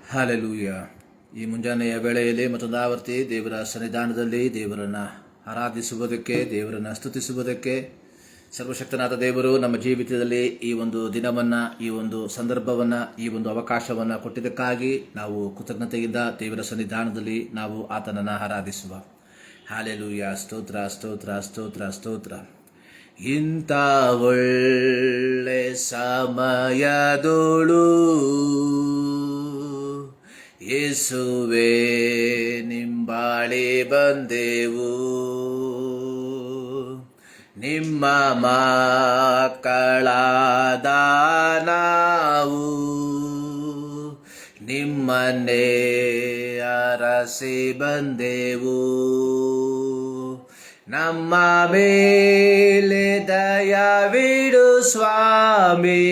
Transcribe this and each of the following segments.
Hallelujah. ಈ ಮುಂಜಾನೆಯ ವೇಳೆಯಲ್ಲಿ ಮತ್ತೊಂದು ಆವರ್ತಿ ದೇವರ ಸನ್ನಿಧಾನದಲ್ಲಿ ದೇವರನ್ನು ಆರಾಧಿಸುವುದಕ್ಕೆ, ದೇವರನ್ನು ಸ್ತುತಿಸುವುದಕ್ಕೆ ಸರ್ವಶಕ್ತನಾದ ದೇವರು ನಮ್ಮ ಜೀವಿತದಲ್ಲಿ ಈ ಒಂದು ದಿನವನ್ನು, ಈ ಒಂದು ಸಂದರ್ಭವನ್ನು, ಈ ಒಂದು ಅವಕಾಶವನ್ನು ಕೊಟ್ಟಿದ್ದಕ್ಕಾಗಿ ನಾವು ಕೃತಜ್ಞತೆಯಿಂದ ದೇವರ ಸನ್ನಿಧಾನದಲ್ಲಿ ನಾವು ಆತನನ್ನು ಆರಾಧಿಸುವ. ಹಾಲೆಲೂಯ. ಸ್ತೋತ್ರ ಸ್ತೋತ್ರ ಸ್ತೋತ್ರ ಸ್ತೋತ್ರ. ಇಂಥ ಒಳ್ಳೆ ಸಮಯದೋಳು ಯೇಸುವೇ ನಿಂಬಾಳಿ ಬಂದೆವು, ನಿಮ್ಮ ಮಕ್ಕಳಾದ ನಾವು ನಿಮ್ಮನ್ನೇ ಅರಸಿ ಬಂದೆವು. ನಮ್ಮ ಮೇಲೆ ದಯವಿಡು ಸ್ವಾಮಿ,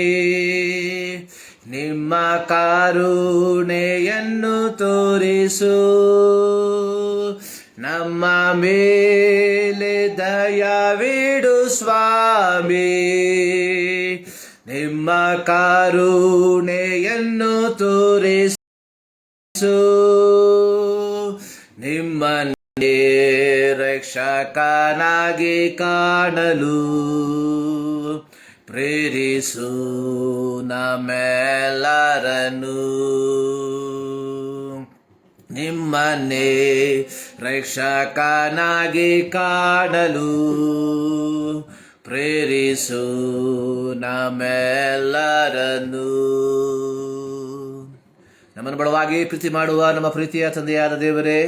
ನಿಮ್ಮ ಕರುಣೆಯನ್ನು ತೋರಿಸು. ನಮ್ಮ ಮೇಲೆ ದಯವಿಡು ಸ್ವಾಮಿ, ನಿಮ್ಮ ಕರುಣೆಯನ್ನು ತೋರಿಸು. ನಿಮ್ಮನ್ನೇ ರಕ್ಷಕನಾಗಿ ಕಾಣಲು ಪ್ರೇರಿಸು ನಮ್ಮೆಲ್ಲರನ್ನು. ನಿಮ್ಮನ್ನೇ ರಕ್ಷಕನಾಗಿ ಕಾಣಲು ಪ್ರೇರಿಸು ನಮ್ಮೆಲ್ಲರನ್ನು. ನಮ್ಮನ್ನು ಬಲವಾಗಿ ಪ್ರೀತಿ ಮಾಡುವ ನಮ್ಮ ಪ್ರೀತಿಯ ತಂದೆಯಾದ ದೇವರೇ,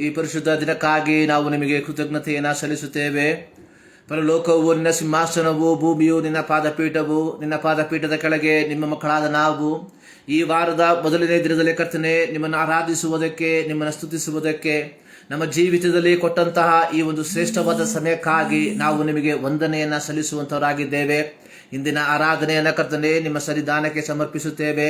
ಈ ಪರಿಶುದ್ಧ ದಿನಕ್ಕಾಗಿ ನಾವು ನಿಮಗೆ ಕೃತಜ್ಞತೆಯನ್ನು ಸಲ್ಲಿಸುತ್ತೇವೆ. ಪರಲೋಕವು ನಿನ್ನ ಸಿಂಹಾಸನವು, ಭೂಮಿಯು ನಿನ್ನ ಪಾದಪೀಠವು. ನಿನ್ನ ಪಾದಪೀಠದ ಕೆಳಗೆ ನಿಮ್ಮ ಮಕ್ಕಳಾದ ನಾವು ಈ ವಾರದ ಮೊದಲನೇ ದಿನದಲ್ಲಿ ಕರ್ತನೆ ನಿಮ್ಮನ್ನು ಆರಾಧಿಸುವುದಕ್ಕೆ, ನಿಮ್ಮನ್ನು ಸ್ತುತಿಸುವುದಕ್ಕೆ, ನಮ್ಮ ಜೀವಿತದಲ್ಲಿ ಕೊಟ್ಟಂತಹ ಈ ಒಂದು ಶ್ರೇಷ್ಠವಾದ ಸಮಯಕ್ಕಾಗಿ ನಾವು ನಿಮಗೆ ವಂದನೆಯನ್ನು ಸಲ್ಲಿಸುವಂತವರಾಗಿದ್ದೇವೆ. ಇಂದಿನ ಆರಾಧನೆಯನ್ನು ಕರ್ತನೆ ನಿಮ್ಮ ಸನ್ನಿಧಾನಕ್ಕೆ ಸಮರ್ಪಿಸುತ್ತೇವೆ.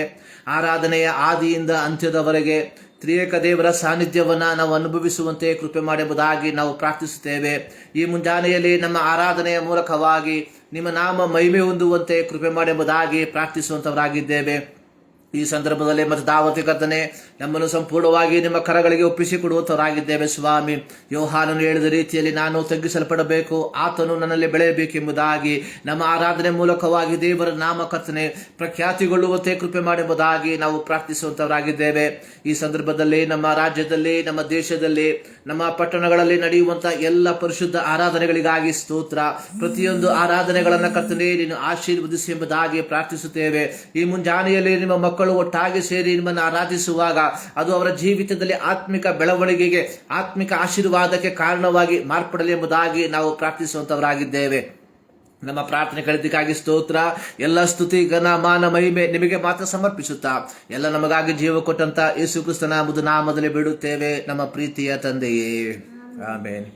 ಆರಾಧನೆಯ ಆದಿಯಿಂದ ಅಂತ್ಯದವರೆಗೆ ತ್ರಿಯೇಕ ದೇವರ ಸಾನ್ನಿಧ್ಯವನ್ನು ನಾವು ಅನುಭವಿಸುವಂತೆ ಕೃಪೆ ಮಾಡುವುದಾಗಿ ನಾವು ಪ್ರಾರ್ಥಿಸುತ್ತೇವೆ. ಈ ಮುಂಜಾನೆಯಲ್ಲಿ ನಮ್ಮ ಆರಾಧನೆಯ ಮೂಲಕವಾಗಿ ನಿಮ್ಮ ನಾಮ ಮಹಿಮೆ ಹೊಂದುವಂತೆ ಕೃಪೆ ಮಾಡುವುದಾಗಿ ಪ್ರಾರ್ಥಿಸುವಂತವರಾಗಿದ್ದೇವೆ. ಈ ಸಂದರ್ಭದಲ್ಲಿ ಮತ್ತು ದಾವತಿ ಕರ್ತನೆ ನಮ್ಮನ್ನು ಸಂಪೂರ್ಣವಾಗಿ ನಿಮ್ಮ ಕರಗಳಿಗೆ ಒಪ್ಪಿಸಿಕೊಡುವಂತವರಾಗಿದ್ದೇವೆ. ಸ್ವಾಮಿ, ಯೋಹಾನನು ಹೇಳಿದ ರೀತಿಯಲ್ಲಿ ನಾನು ತಗ್ಗಿಸಲ್ಪಡಬೇಕು, ಆತನು ನನ್ನಲ್ಲಿ ಬೆಳೆಯಬೇಕೆಂಬುದಾಗಿ ನಮ್ಮ ಆರಾಧನೆ ಮೂಲಕವಾಗಿ ದೇವರ ನಾಮ ಕರ್ತನೆ ಪ್ರಖ್ಯಾತಿಗೊಳ್ಳುವಂತೆ ಕೃಪೆ ಮಾಡುವುದಾಗಿ ನಾವು ಪ್ರಾರ್ಥಿಸುವಂತವರಾಗಿದ್ದೇವೆ. ಈ ಸಂದರ್ಭದಲ್ಲಿ ನಮ್ಮ ರಾಜ್ಯದಲ್ಲಿ, ನಮ್ಮ ದೇಶದಲ್ಲಿ, ನಮ್ಮ ಪಟ್ಟಣಗಳಲ್ಲಿ ನಡೆಯುವಂತಹ ಎಲ್ಲ ಪರಿಶುದ್ಧ ಆರಾಧನೆಗಳಿಗಾಗಿ ಸ್ತೋತ್ರ. ಪ್ರತಿಯೊಂದು ಆರಾಧನೆಗಳನ್ನು ಕರ್ತನೆ ನೀನು ಆಶೀರ್ವದಿಸಿ ಎಂಬುದಾಗಿ ಪ್ರಾರ್ಥಿಸುತ್ತೇವೆ. ಈ ಮುಂಜಾನೆಯಲ್ಲಿ ನಿಮ್ಮ ಮಕ್ಕಳು ಒಟ್ಟಾಗಿ ಸೇರಿ ನಿಮ್ಮನ್ನು ಆರಾಧಿಸುವಾಗ ಅದು ಅವರ ಜೀವಿತದಲ್ಲಿ ಆತ್ಮಿಕ ಬೆಳವಣಿಗೆಗೆ, ಆತ್ಮಿಕ ಆಶೀರ್ವಾದಕ್ಕೆ ಕಾರಣವಾಗಿ ಮಾರ್ಪಡಲಿ ಎಂಬುದಾಗಿ ನಾವು ಪ್ರಾರ್ಥಿಸುವಂತವರಾಗಿದ್ದೇವೆ. ನಮ್ಮ ಪ್ರಾರ್ಥನೆ ಕಲಿತಕ್ಕಾಗಿ ಸ್ತೋತ್ರ. ಎಲ್ಲ ಸ್ತುತಿ, ಘನ, ಮಾನ, ಮಹಿಮೆ ನಿಮಗೆ ಮಾತ್ರ ಸಮರ್ಪಿಸುತ್ತಾ ಎಲ್ಲ ನಮಗಾಗಿ ಜೀವ ಕೊಟ್ಟಂತ ಯೇಸು ಕ್ರಿಸ್ತನ ಮುದು ನಾಮದಲ್ಲಿ ಬಿಡುತ್ತೇವೆ, ನಮ್ಮ ಪ್ರೀತಿಯ ತಂದೆಯೇ, ಆಮೇನ್.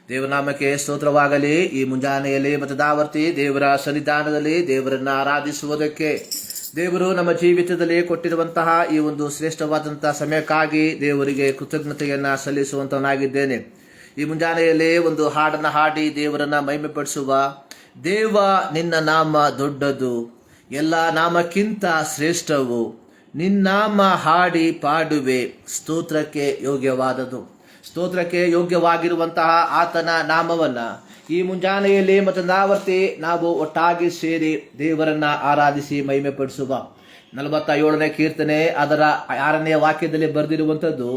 ದೇವನಾಮಕ್ಕೆ ಸ್ತೋತ್ರವಾಗಲಿ. ಈ ಮುಂಜಾನೆಯಲ್ಲಿ ಮತ್ತು ದಾವರ್ತಿ ದೇವರ ಸನ್ನಿಧಾನದಲ್ಲಿ ದೇವರನ್ನ ಆರಾಧಿಸುವುದಕ್ಕೆ, ದೇವರು ನಮ್ಮ ಜೀವಿತದಲ್ಲಿ ಕೊಟ್ಟಿರುವಂತಹ ಈ ಒಂದು ಶ್ರೇಷ್ಠವಾದಂತಹ ಸಮಯಕ್ಕಾಗಿ ದೇವರಿಗೆ ಕೃತಜ್ಞತೆಯನ್ನ ಸಲ್ಲಿಸುವಂತವನಾಗಿದ್ದೇನೆ. ಈ ಮುಂಜಾನೆಯಲ್ಲಿ ಒಂದು ಹಾಡನ್ನು ಹಾಡಿ ದೇವರನ್ನ ಮಹಿಮೆಪಡಿಸುವ. ದೇವ ನಿನ್ನ ನಾಮ ದೊಡ್ಡದು, ಎಲ್ಲ ನಾಮಕ್ಕಿಂತ ಶ್ರೇಷ್ಠವು, ನಿನ್ನಾಮ ಹಾಡಿ ಪಾಡುವೆ, ಸ್ತೋತ್ರಕ್ಕೆ ಯೋಗ್ಯವಾದದು. ಸ್ತೋತ್ರಕ್ಕೆ ಯೋಗ್ಯವಾಗಿರುವಂತಹ ಆತನ ನಾಮವನ್ನ ಈ ಮುಂಜಾನೆಯಲ್ಲಿ ಮತ್ತೊಂದಾವರ್ತಿ ನಾವು ಒಟ್ಟಾಗಿ ಸೇರಿ ದೇವರನ್ನ ಆರಾಧಿಸಿ ಮಹಿಮೆ ಪಡಿಸುವ. 47ನೇ ಕೀರ್ತನೆ ಅದರ 6ನೇ ವಾಕ್ಯದಲ್ಲಿ ಬರೆದಿರುವಂಥದ್ದು,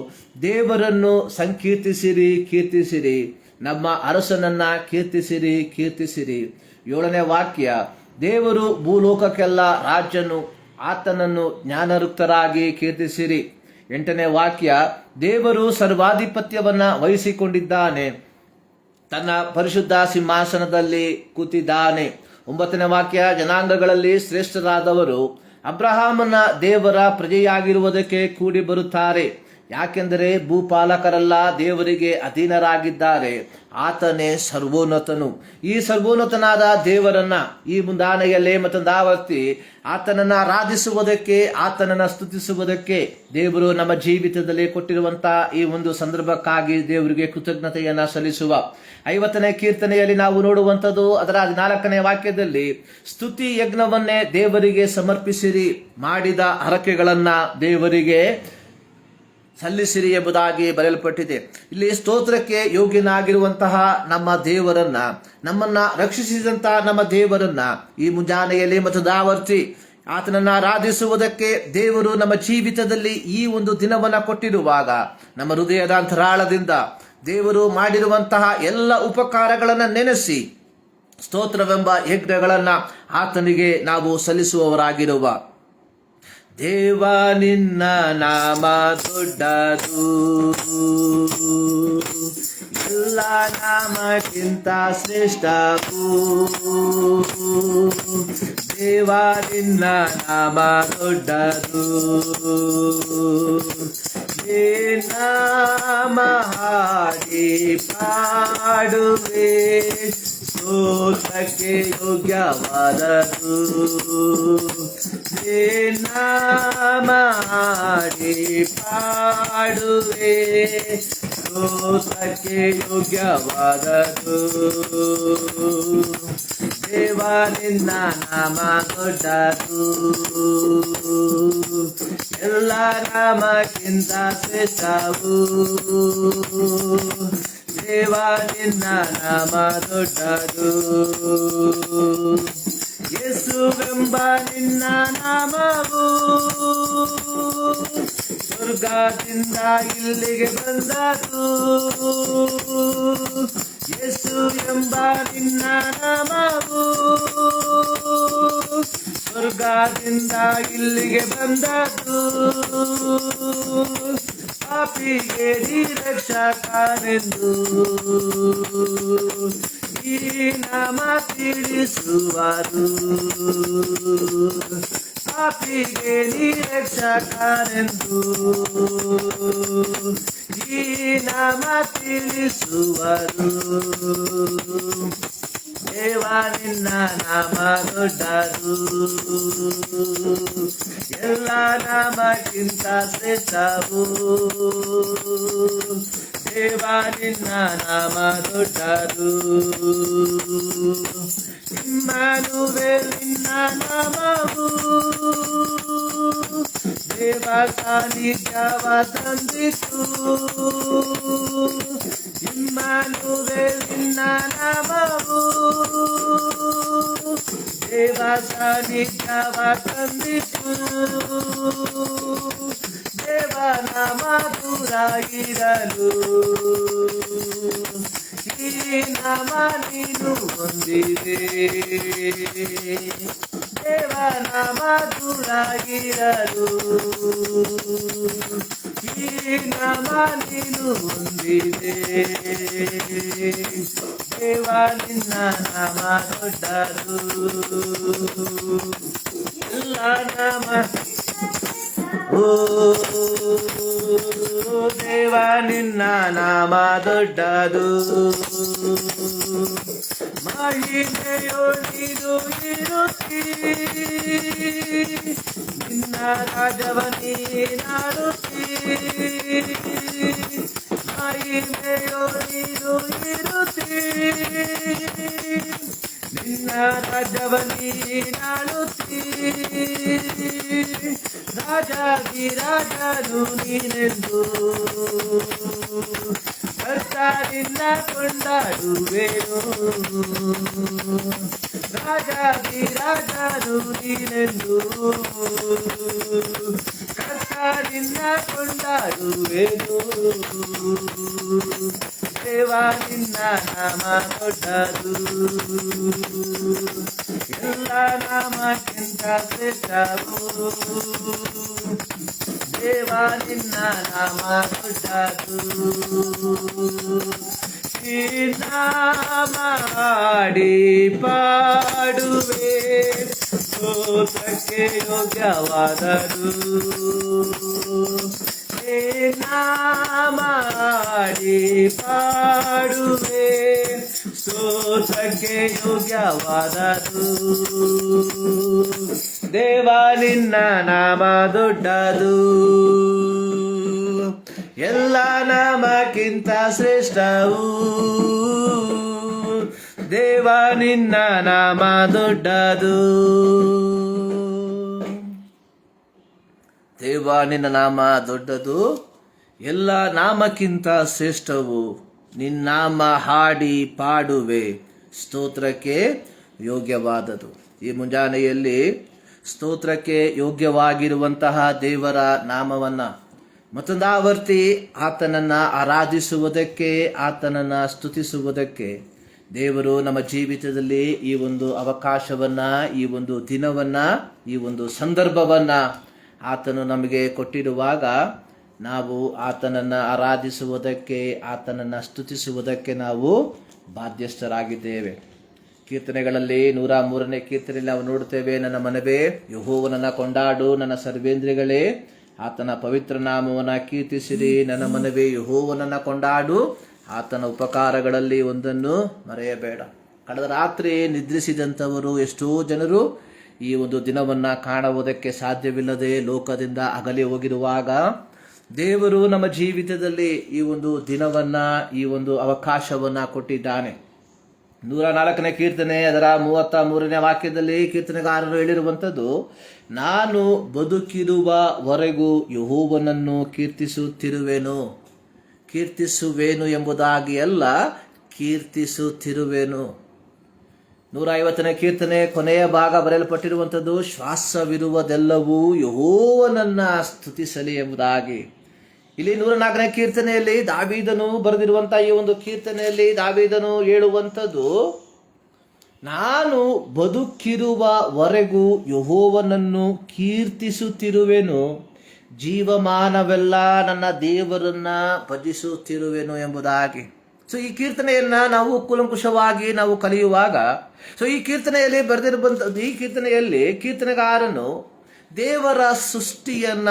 ದೇವರನ್ನು ಸಂಕೀರ್ತಿಸಿರಿ, ಕೀರ್ತಿಸಿರಿ, ನಮ್ಮ ಅರಸನನ್ನ ಕೀರ್ತಿಸಿರಿ, ಕೀರ್ತಿಸಿರಿ. 7ನೇ ವಾಕ್ಯ, ದೇವರು ಭೂಲೋಕಕ್ಕೆಲ್ಲ ರಾಜನು, ಆತನನ್ನು ಜ್ಞಾನರುಕ್ತರಾಗಿ ಕೀರ್ತಿಸಿರಿ. 8ನೇ ವಾಕ್ಯ, ದೇವರು ಸರ್ವಾಧಿಪತ್ಯವನ್ನ ವಹಿಸಿಕೊಂಡಿದ್ದಾನೆ, ತನ್ನ ಪರಿಶುದ್ಧ ಸಿಂಹಾಸನದಲ್ಲಿ ಕೂತಿದ್ದಾನೆ. 9ನೇ ವಾಕ್ಯ, ಜನಾಂಗಗಳಲ್ಲಿ ಶ್ರೇಷ್ಠರಾದವರು ಅಬ್ರಹಾಮನ ದೇವರ ಪ್ರಜೆಯಾಗಿರುವುದಕ್ಕೆ ಕೂಡಿ ಬರುತ್ತಾರೆ, ಯಾಕೆಂದರೆ ಭೂಪಾಲಕರೆಲ್ಲ ದೇವರಿಗೆ ಅಧೀನರಾಗಿದ್ದಾರೆ, ಆತನೇ ಸರ್ವೋನ್ನತನು. ಈ ಸರ್ವೋನ್ನತನಾದ ದೇವರನ್ನ ಈ ಮುಂದಾನೆಯಲ್ಲಿ ಮತ್ತೊಂದಾವರ್ತಿ ಆತನನ್ನ ಆರಾಧಿಸುವುದಕ್ಕೆ, ಆತನನ್ನ ಸ್ತುತಿಸುವುದಕ್ಕೆ ದೇವರು ನಮ್ಮ ಜೀವಿತದಲ್ಲಿ ಕೊಟ್ಟಿರುವಂತಹ ಈ ಒಂದು ಸಂದರ್ಭಕ್ಕಾಗಿ ದೇವರಿಗೆ ಕೃತಜ್ಞತೆಯನ್ನ ಸಲ್ಲಿಸುವ. 50ನೇ ಕೀರ್ತನೆಯಲ್ಲಿ ನಾವು ನೋಡುವಂಥದ್ದು ಅದರ 14ನೇ ವಾಕ್ಯದಲ್ಲಿ, ಸ್ತುತಿ ಯಜ್ಞವನ್ನೇ ದೇವರಿಗೆ ಸಮರ್ಪಿಸಿರಿ, ಮಾಡಿದ ಹರಕೆಗಳನ್ನ ದೇವರಿಗೆ ಸಲ್ಲಿಸಿರಿ ಎಂಬುದಾಗಿ ಬರೆಯಲ್ಪಟ್ಟಿದೆ. ಇಲ್ಲಿ ಸ್ತೋತ್ರಕ್ಕೆ ಯೋಗ್ಯನಾಗಿರುವಂತಹ ನಮ್ಮ ದೇವರನ್ನ, ನಮ್ಮನ್ನ ರಕ್ಷಿಸಿದಂತಹ ನಮ್ಮ ದೇವರನ್ನ ಈ ಮುಂಜಾನೆಯಲ್ಲಿ ಮತ್ತು ದಾವರ್ತಿ ಆತನನ್ನು ಆರಾಧಿಸುವುದಕ್ಕೆ ದೇವರು ನಮ್ಮ ಜೀವಿತದಲ್ಲಿ ಈ ಒಂದು ದಿನವನ್ನ ಕೊಟ್ಟಿರುವಾಗ ನಮ್ಮ ಹೃದಯದ ಅಂತರಾಳದಿಂದ ದೇವರು ಮಾಡಿರುವಂತಹ ಎಲ್ಲ ಉಪಕಾರಗಳನ್ನ ನೆನೆಸಿ ಸ್ತೋತ್ರವೆಂಬ ಯಜ್ಞಗಳನ್ನ ಆತನಿಗೆ ನಾವು ಸಲ್ಲಿಸುವವರಾಗಿರುವ ದೇವ ನಿನ್ನ ನಾಮ ದೊಡ್ಡದು, ಎಲ್ಲ ನಾಮಕ್ಕಿಂತ ಶ್ರೇಷ್ಠವು. ದೇವ ನಿನ್ನ ನಾಮ ದೊಡ್ಡದು, ನಾಮ ಹಾಡಿ ಪಾಡುವೆ, ಸ್ತೋತ್ರಕ್ಕೆ ಯೋಗ್ಯವಾದದು. ನಾಮ ಹಾಡಿ ಪಾಡುವೆ, ಸ್ತೋತ್ರಕ್ಕೆ ಯೋಗ್ಯವಾದದು. ದೇವ ನಿನ್ನ ನಾಮ ದೊಡ್ಡದು, ಎಲ್ಲ ನಾಮಕ್ಕಿಂತ ಶ್ರೇಷ್ಠವು. ದೇವ ನಿನ್ನ ನಾಮ ದೊಡ್ಡದು, ಯೇಸುವೆಂಬ ನಿನ್ನ ನಾಮವು ಸ್ವರ್ಗದಿಂದ ಇಲ್ಲಿಗೆ ಬಂದದು. ಯೇಸು ಎಂಬ ನಿನ್ನ ನಾಮವು ಸ್ವರ್ಗದಿಂದ ಇಲ್ಲಿಗೆ ಬಂದದು. ಪಾಪಿಗೆ ನೀ ರಕ್ಷಕನೆಂದು ಈ ನಾಮ ತಿಳಿಸುವುದು. ಪಾಪಿಗೆ ನೀ ರಕ್ಷಕನೆಂದು ಈ ನಾಮ ತಿಳಿಸುವುದು. ದೇವ ನಿನ್ನ ನಾಮ ದೊಡ್ಡದು, ಎಲ್ಲ ನಾಮಕ್ಕಿಂತ ಶ್ರೇಷ್ಠವು. ದೇವ ನಿನ್ನ ನಾಮ ದೊಡ್ಡದು, ಇಮ್ಮಾನುವೇಲ್ ನಿನ್ನ ನಾಮವು ದೇವ ಸಾನ್ನಿಧ್ಯವ ತಂದಿತು. ಇಮ್ಮಾನುವೇಲ್ ನಿನ್ನ ನಾಮವು ದೇವ ಸಾನ್ನಿಧ್ಯವ ತಂದಿತು. ದೇವ ನಾಮ ದೂರ ಇರಲು ಈ ನಾಮ ನೀನು ಹೊಂದಿದೆ. ದೇವ ನಾಮ ದೂರ ಇರಲು ಈ ನಾಮ ನೀನು ಹೊಂದಿದೆ. ದೇವ ನಿನ್ನ ನಾಮ ದೊಡ್ಡದು, ಎಲ್ಲ ನಾಮ ದೇವ ನಿನ್ನ ನಾಮ ದೊಡ್ಡದು. ಮಹಿಮೆಯೊಳಿದು ಇರುತ್ತೀ, ನಿನ್ನ ರಾಜವ ನೀನಾಡುತ್ತೀ. ಮಹಿಮೆಯೊಳಿದು ಇರುತ್ತೀ, ನಿನ್ನ ರಾಜವ ನೀನಾಡುತ್ತೀ. ರಾಜಾದಿರಾಜನು ನೀನೆಂದು ಕರ್ತನಿನ್ನ ಕೊಂಡಾಡುವೆನು. ರಾಜಾದಿರಾಜನು ನೀನೆಂದು ಕರ್ತನಿನ್ನ ಕೊಂಡಾಡುವೆನು. ದೇವ ನಿನ್ನ ನಾಮ ದೊಡ್ಡದು, ಎಲ್ಲ ನಾಮಕ್ಕಿಂತ ಶ್ರೇಷ್ಠವು. ದೇವ ನಿನ್ನ ನಾಮ ದೊಡ್ಡದು, ಈ ನಾಮ ಹಾಡಿ ಪಾಡುವೆ, ಸ್ತೋತ್ರಕ್ಕೆ ಯೋಗ್ಯವಾದದು. ನಾಮ ಹಾಡಿ ಪಾಡುವೆ, ಸ್ತೋತ್ರಕ್ಕೆ ಯೋಗ್ಯವಾದದು. ದೇವ ನಿನ್ನ ನಾಮ ದೊಡ್ಡದು, ಎಲ್ಲ ನಾಮಕ್ಕಿಂತ ಶ್ರೇಷ್ಠವು. ದೇವ ನಿನ್ನ ನಾಮ ದೊಡ್ಡದು. ದೇವ ನಿನ್ನ ನಾಮ ದೊಡ್ಡದು, ಎಲ್ಲ ನಾಮಕ್ಕಿಂತ ಶ್ರೇಷ್ಠವು, ನಿನ್ನಾಮ ಹಾಡಿ ಪಾಡುವೆ, ಸ್ತೋತ್ರಕ್ಕೆ ಯೋಗ್ಯವಾದದು. ಈ ಮುಂಜಾನೆಯಲ್ಲಿ ಸ್ತೋತ್ರಕ್ಕೆ ಯೋಗ್ಯವಾಗಿರುವಂತಹ ದೇವರ ನಾಮವನ್ನು ಮತ್ತೊಂದಾವರ್ತಿ ಆತನನ್ನು ಆರಾಧಿಸುವುದಕ್ಕೆ, ಆತನನ್ನು ಸ್ತುತಿಸುವುದಕ್ಕೆ ದೇವರು ನಮ್ಮ ಜೀವಿತದಲ್ಲಿ ಈ ಒಂದು ಅವಕಾಶವನ್ನು, ಈ ಒಂದು ದಿನವನ್ನು, ಈ ಒಂದು ಸಂದರ್ಭವನ್ನು ಆತನು ನಮಗೆ ಕೊಟ್ಟಿರುವಾಗ ನಾವು ಆತನನ್ನು ಆರಾಧಿಸುವುದಕ್ಕೆ, ಆತನನ್ನು ಸ್ತುತಿಸುವುದಕ್ಕೆ ನಾವು ಬಾಧ್ಯಸ್ಥರಾಗಿದ್ದೇವೆ. ಕೀರ್ತನೆಗಳಲ್ಲಿ 103ನೇ ಕೀರ್ತನೆಯಲ್ಲಿ ನಾವು ನೋಡುತ್ತೇವೆ, ನನ್ನ ಮನವೇ ಯೆಹೋವನನ್ನು ಕೊಂಡಾಡು, ನನ್ನ ಸರ್ವೇಂದ್ರಿಯಗಳೇ ಆತನ ಪವಿತ್ರ ನಾಮವನ್ನು ಕೀರ್ತಿಸಿರಿ. ನನ್ನ ಮನವೇ ಯೆಹೋವನನ್ನು ಕೊಂಡಾಡು, ಆತನ ಉಪಕಾರಗಳಲ್ಲಿ ಒಂದನ್ನು ಮರೆಯಬೇಡ. ಕಳೆದ ರಾತ್ರಿ ನಿದ್ರಿಸಿದಂಥವರು ಎಷ್ಟೋ ಜನರು ಈ ಒಂದು ದಿನವನ್ನು ಕಾಣುವುದಕ್ಕೆ ಸಾಧ್ಯವಿಲ್ಲದೆ ಲೋಕದಿಂದ ಅಗಲಿ ಹೋಗಿರುವಾಗ ದೇವರು ನಮ್ಮ ಜೀವಿತದಲ್ಲಿ ಈ ಒಂದು ದಿನವನ್ನು, ಈ ಒಂದು ಅವಕಾಶವನ್ನು ಕೊಟ್ಟಿದ್ದಾನೆ. 104ನೇ ಕೀರ್ತನೆ ಅದರ 33ನೇ ವಾಕ್ಯದಲ್ಲಿ ಕೀರ್ತನೆಗಾರರು ಹೇಳಿರುವಂಥದ್ದು, ನಾನು ಬದುಕಿರುವವರೆಗೂ ಯೆಹೋವನನ್ನು ಕೀರ್ತಿಸುವೇನು ಎಂಬುದಾಗಿ ಅಲ್ಲ, ಕೀರ್ತಿಸುತ್ತಿರುವೆನು. 150ನೇ ಕೀರ್ತನೆ ಕೊನೆಯ ಭಾಗ ಬರೆಯಲ್ಪಟ್ಟಿರುವಂಥದ್ದು, ಶ್ವಾಸವಿರುವುದೆಲ್ಲವೂ ಯೆಹೋವನನ್ನು ಸ್ತುತಿಸಲಿ ಎಂಬುದಾಗಿ. ಇಲ್ಲಿ 104ನೇ ಕೀರ್ತನೆಯಲ್ಲಿ ದಾವೀದನು ಬರೆದಿರುವಂತಹ ಈ ಒಂದು ಕೀರ್ತನೆಯಲ್ಲಿ ದಾವೀದನು ಹೇಳುವಂಥದ್ದು, ನಾನು ಬದುಕಿರುವವರೆಗೂ ಯೆಹೋವನನ್ನು ಕೀರ್ತಿಸುತ್ತಿರುವೆನು, ಜೀವಮಾನವೆಲ್ಲ ನನ್ನ ದೇವರನ್ನ ಭಜಿಸುತ್ತಿರುವೆನು ಎಂಬುದಾಗಿ. ಸೊ ಈ ಕೀರ್ತನೆಯನ್ನ ನಾವು ಕೂಲಂಕುಷವಾಗಿ ನಾವು ಕಲಿಯುವಾಗ, ಸೊ ಈ ಕೀರ್ತನೆಯಲ್ಲಿ ಬರೆದಿರುವಂಥದ್ದು, ಈ ಕೀರ್ತನೆಯಲ್ಲಿ ಕೀರ್ತನೆಗಾರನು ದೇವರ ಸೃಷ್ಟಿಯನ್ನ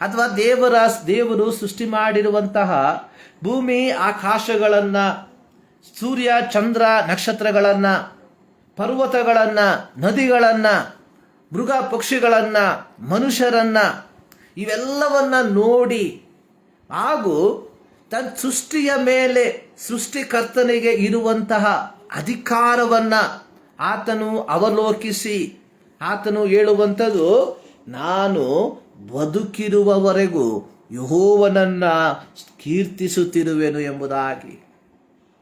ಅಥವಾ ದೇವರು ಸೃಷ್ಟಿ ಮಾಡಿರುವಂತಹ ಭೂಮಿ ಆಕಾಶಗಳನ್ನ, ಸೂರ್ಯ ಚಂದ್ರ ನಕ್ಷತ್ರಗಳನ್ನ, ಪರ್ವತಗಳನ್ನ, ನದಿಗಳನ್ನ, ಮೃಗ ಪಕ್ಷಿಗಳನ್ನ, ಮನುಷ್ಯರನ್ನ, ಇವೆಲ್ಲವನ್ನ ನೋಡಿ ಹಾಗೂ ತನ್ನ ಸೃಷ್ಟಿಯ ಮೇಲೆ ಸೃಷ್ಟಿಕರ್ತನಿಗೆ ಇರುವಂತಹ ಅಧಿಕಾರವನ್ನ ಆತನು ಅವಲೋಕಿಸಿ ಆತನು ಹೇಳುವಂಥದ್ದು, ನಾನು ಬದುಕಿರುವವರೆಗೂ ಯೆಹೋವನನ್ನ ಕೀರ್ತಿಸುತ್ತಿರುವೆನು ಎಂಬುದಾಗಿ.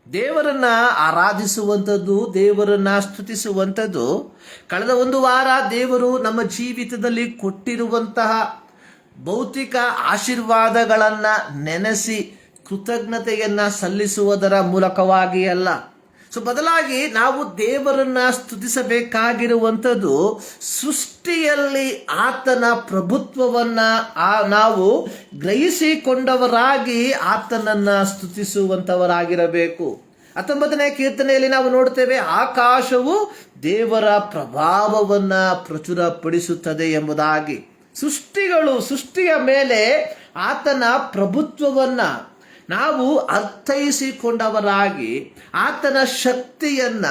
ದೇವರನ್ನ ಆರಾಧಿಸುವಂಥದ್ದು, ದೇವರನ್ನ ಸ್ತುತಿಸುವಂಥದ್ದು, ಕಳೆದ ಒಂದು ವಾರ ದೇವರು ನಮ್ಮ ಜೀವಿತದಲ್ಲಿ ಕೊಟ್ಟಿರುವಂತಹ ಭೌತಿಕ ಆಶೀರ್ವಾದಗಳನ್ನ ನೆನೆಸಿ ಕೃತಜ್ಞತೆಯನ್ನ ಸಲ್ಲಿಸುವುದರ ಮೂಲಕವಾಗಿ ಅಲ್ಲ. ಸೊ ಬದಲಾಗಿ ನಾವು ದೇವರನ್ನ ಸ್ತುತಿಸಬೇಕಾಗಿರುವಂಥದ್ದು ಸೃಷ್ಟಿಯಲ್ಲಿ ಆತನ ಪ್ರಭುತ್ವವನ್ನ ನಾವು ಗ್ರಹಿಸಿಕೊಂಡವರಾಗಿ ಆತನನ್ನ ಸ್ತುತಿಸುವಂತವರಾಗಿರಬೇಕು. 19ನೇ ಕೀರ್ತನೆಯಲ್ಲಿ ನಾವು ನೋಡ್ತೇವೆ, ಆಕಾಶವು ದೇವರ ಪ್ರಭಾವವನ್ನ ಪ್ರಚುರಪಡಿಸುತ್ತದೆ ಎಂಬುದಾಗಿ. ಸೃಷ್ಟಿಯ ಮೇಲೆ ಆತನ ಪ್ರಭುತ್ವವನ್ನ ನಾವು ಅರ್ಥೈಸಿಕೊಂಡವರಾಗಿ, ಆತನ ಶಕ್ತಿಯನ್ನ,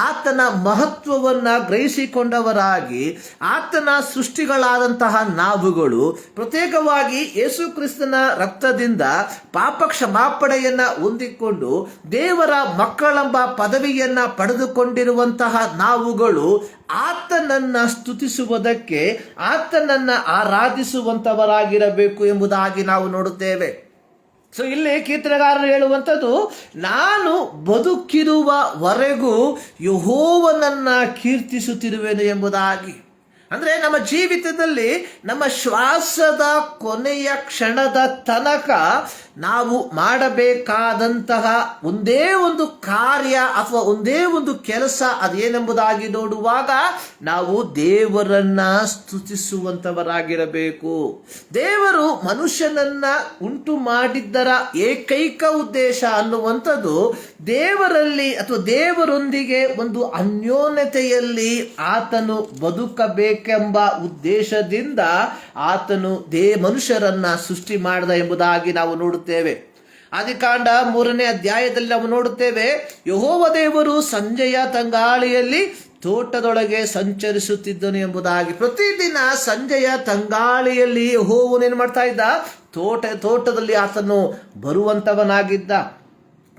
ಆತನ ಮಹತ್ವವನ್ನ ಗ್ರಹಿಸಿಕೊಂಡವರಾಗಿ, ಆತನ ಸೃಷ್ಟಿಗಳಾದಂತಹ ನಾವುಗಳು ಪ್ರತ್ಯೇಕವಾಗಿ ಯೇಸು ಕ್ರಿಸ್ತನ ರಕ್ತದಿಂದ ಪಾಪ ಕ್ಷಮಾಪಣೆಯನ್ನ ಹೊಂದಿಕೊಂಡು ದೇವರ ಮಕ್ಕಳೆಂಬ ಪದವಿಯನ್ನ ಪಡೆದುಕೊಂಡಿರುವಂತಹ ನಾವುಗಳು ಆತನನ್ನ ಸ್ತುತಿಸುವುದಕ್ಕೆ, ಆತನನ್ನ ಆರಾಧಿಸುವಂತವರಾಗಿರಬೇಕು ಎಂಬುದಾಗಿ ನಾವು ನೋಡುತ್ತೇವೆ. ಸೊ ಇಲ್ಲಿ ಕೀರ್ತನೆಗಾರರು ಹೇಳುವಂಥದ್ದು, ನಾನು ಬದುಕಿರುವವರೆಗೂ ಯೆಹೋವನನ್ನ ಕೀರ್ತಿಸುತ್ತಿರುವೆನು ಎಂಬುದಾಗಿ. ಅಂದರೆ ನಮ್ಮ ಜೀವಿತದಲ್ಲಿ ನಮ್ಮ ಶ್ವಾಸದ ಕೊನೆಯ ಕ್ಷಣದ ತನಕ ನಾವು ಮಾಡಬೇಕಾದಂತಹ ಒಂದೇ ಒಂದು ಕಾರ್ಯ ಅಥವಾ ಒಂದೇ ಒಂದು ಕೆಲಸ ಅದೇನೆಂಬುದಾಗಿ ನೋಡುವಾಗ ನಾವು ದೇವರನ್ನ ಸ್ತುತಿಸುವಂತವರಾಗಿರಬೇಕು. ದೇವರು ಮನುಷ್ಯನನ್ನ ಉಂಟು ಮಾಡಿದ್ದರ ಏಕೈಕ ಉದ್ದೇಶ ಅನ್ನುವಂಥದ್ದು ದೇವರಲ್ಲಿ ಅಥವಾ ದೇವರೊಂದಿಗೆ ಒಂದು ಅನ್ಯೋನ್ಯತೆಯಲ್ಲಿ ಆತನು ಬದುಕಬೇಕೆಂಬ ಉದ್ದೇಶದಿಂದ ಆತನು ಮನುಷ್ಯರನ್ನ ಸೃಷ್ಟಿ ಮಾಡಿದ ಎಂಬುದಾಗಿ ನಾವು ನೋಡುತ್ತೇವೆ. ಆದಿಕಾಂಡ 3ನೇ ಅಧ್ಯಾಯದಲ್ಲಿ ನಾವು ನೋಡುತ್ತೇವೆ, ಯೆಹೋವ ದೇವರು ಸಂಜೆಯ ತಂಗಾಳಿಯಲ್ಲಿ ತೋಟದೊಳಗೆ ಸಂಚರಿಸುತ್ತಿದ್ದನು ಎಂಬುದಾಗಿ. ಪ್ರತಿದಿನ ಸಂಜೆಯ ತಂಗಾಳಿಯಲ್ಲಿ ಯೆಹೋವನು ಏನು ಮಾಡ್ತಾ ಇದ್ದ? ತೋಟದಲ್ಲಿ ಆತನು ಬರುವಂತವನಾಗಿದ್ದ.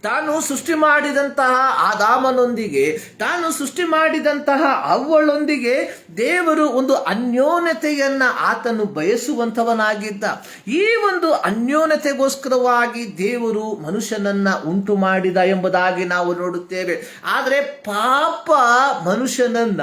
ತಾನು ಸೃಷ್ಟಿ ಮಾಡಿದಂತಹ ಆದಾಮನೊಂದಿಗೆ, ತಾನು ಸೃಷ್ಟಿ ಮಾಡಿದಂತಹ ಅವ್ವಳೊಂದಿಗೆ ದೇವರು ಒಂದು ಅನ್ಯೋನ್ಯತೆಯನ್ನ ಆತನು ಬಯಸುವಂತವನಾಗಿದ್ದ. ಈ ಒಂದು ಅನ್ಯೋನ್ಯತೆಗೋಸ್ಕರವಾಗಿ ದೇವರು ಮನುಷ್ಯನನ್ನ ಉಂಟು ಮಾಡಿದ ಎಂಬುದಾಗಿ ನಾವು ನೋಡುತ್ತೇವೆ. ಆದರೆ ಪಾಪ ಮನುಷ್ಯನನ್ನ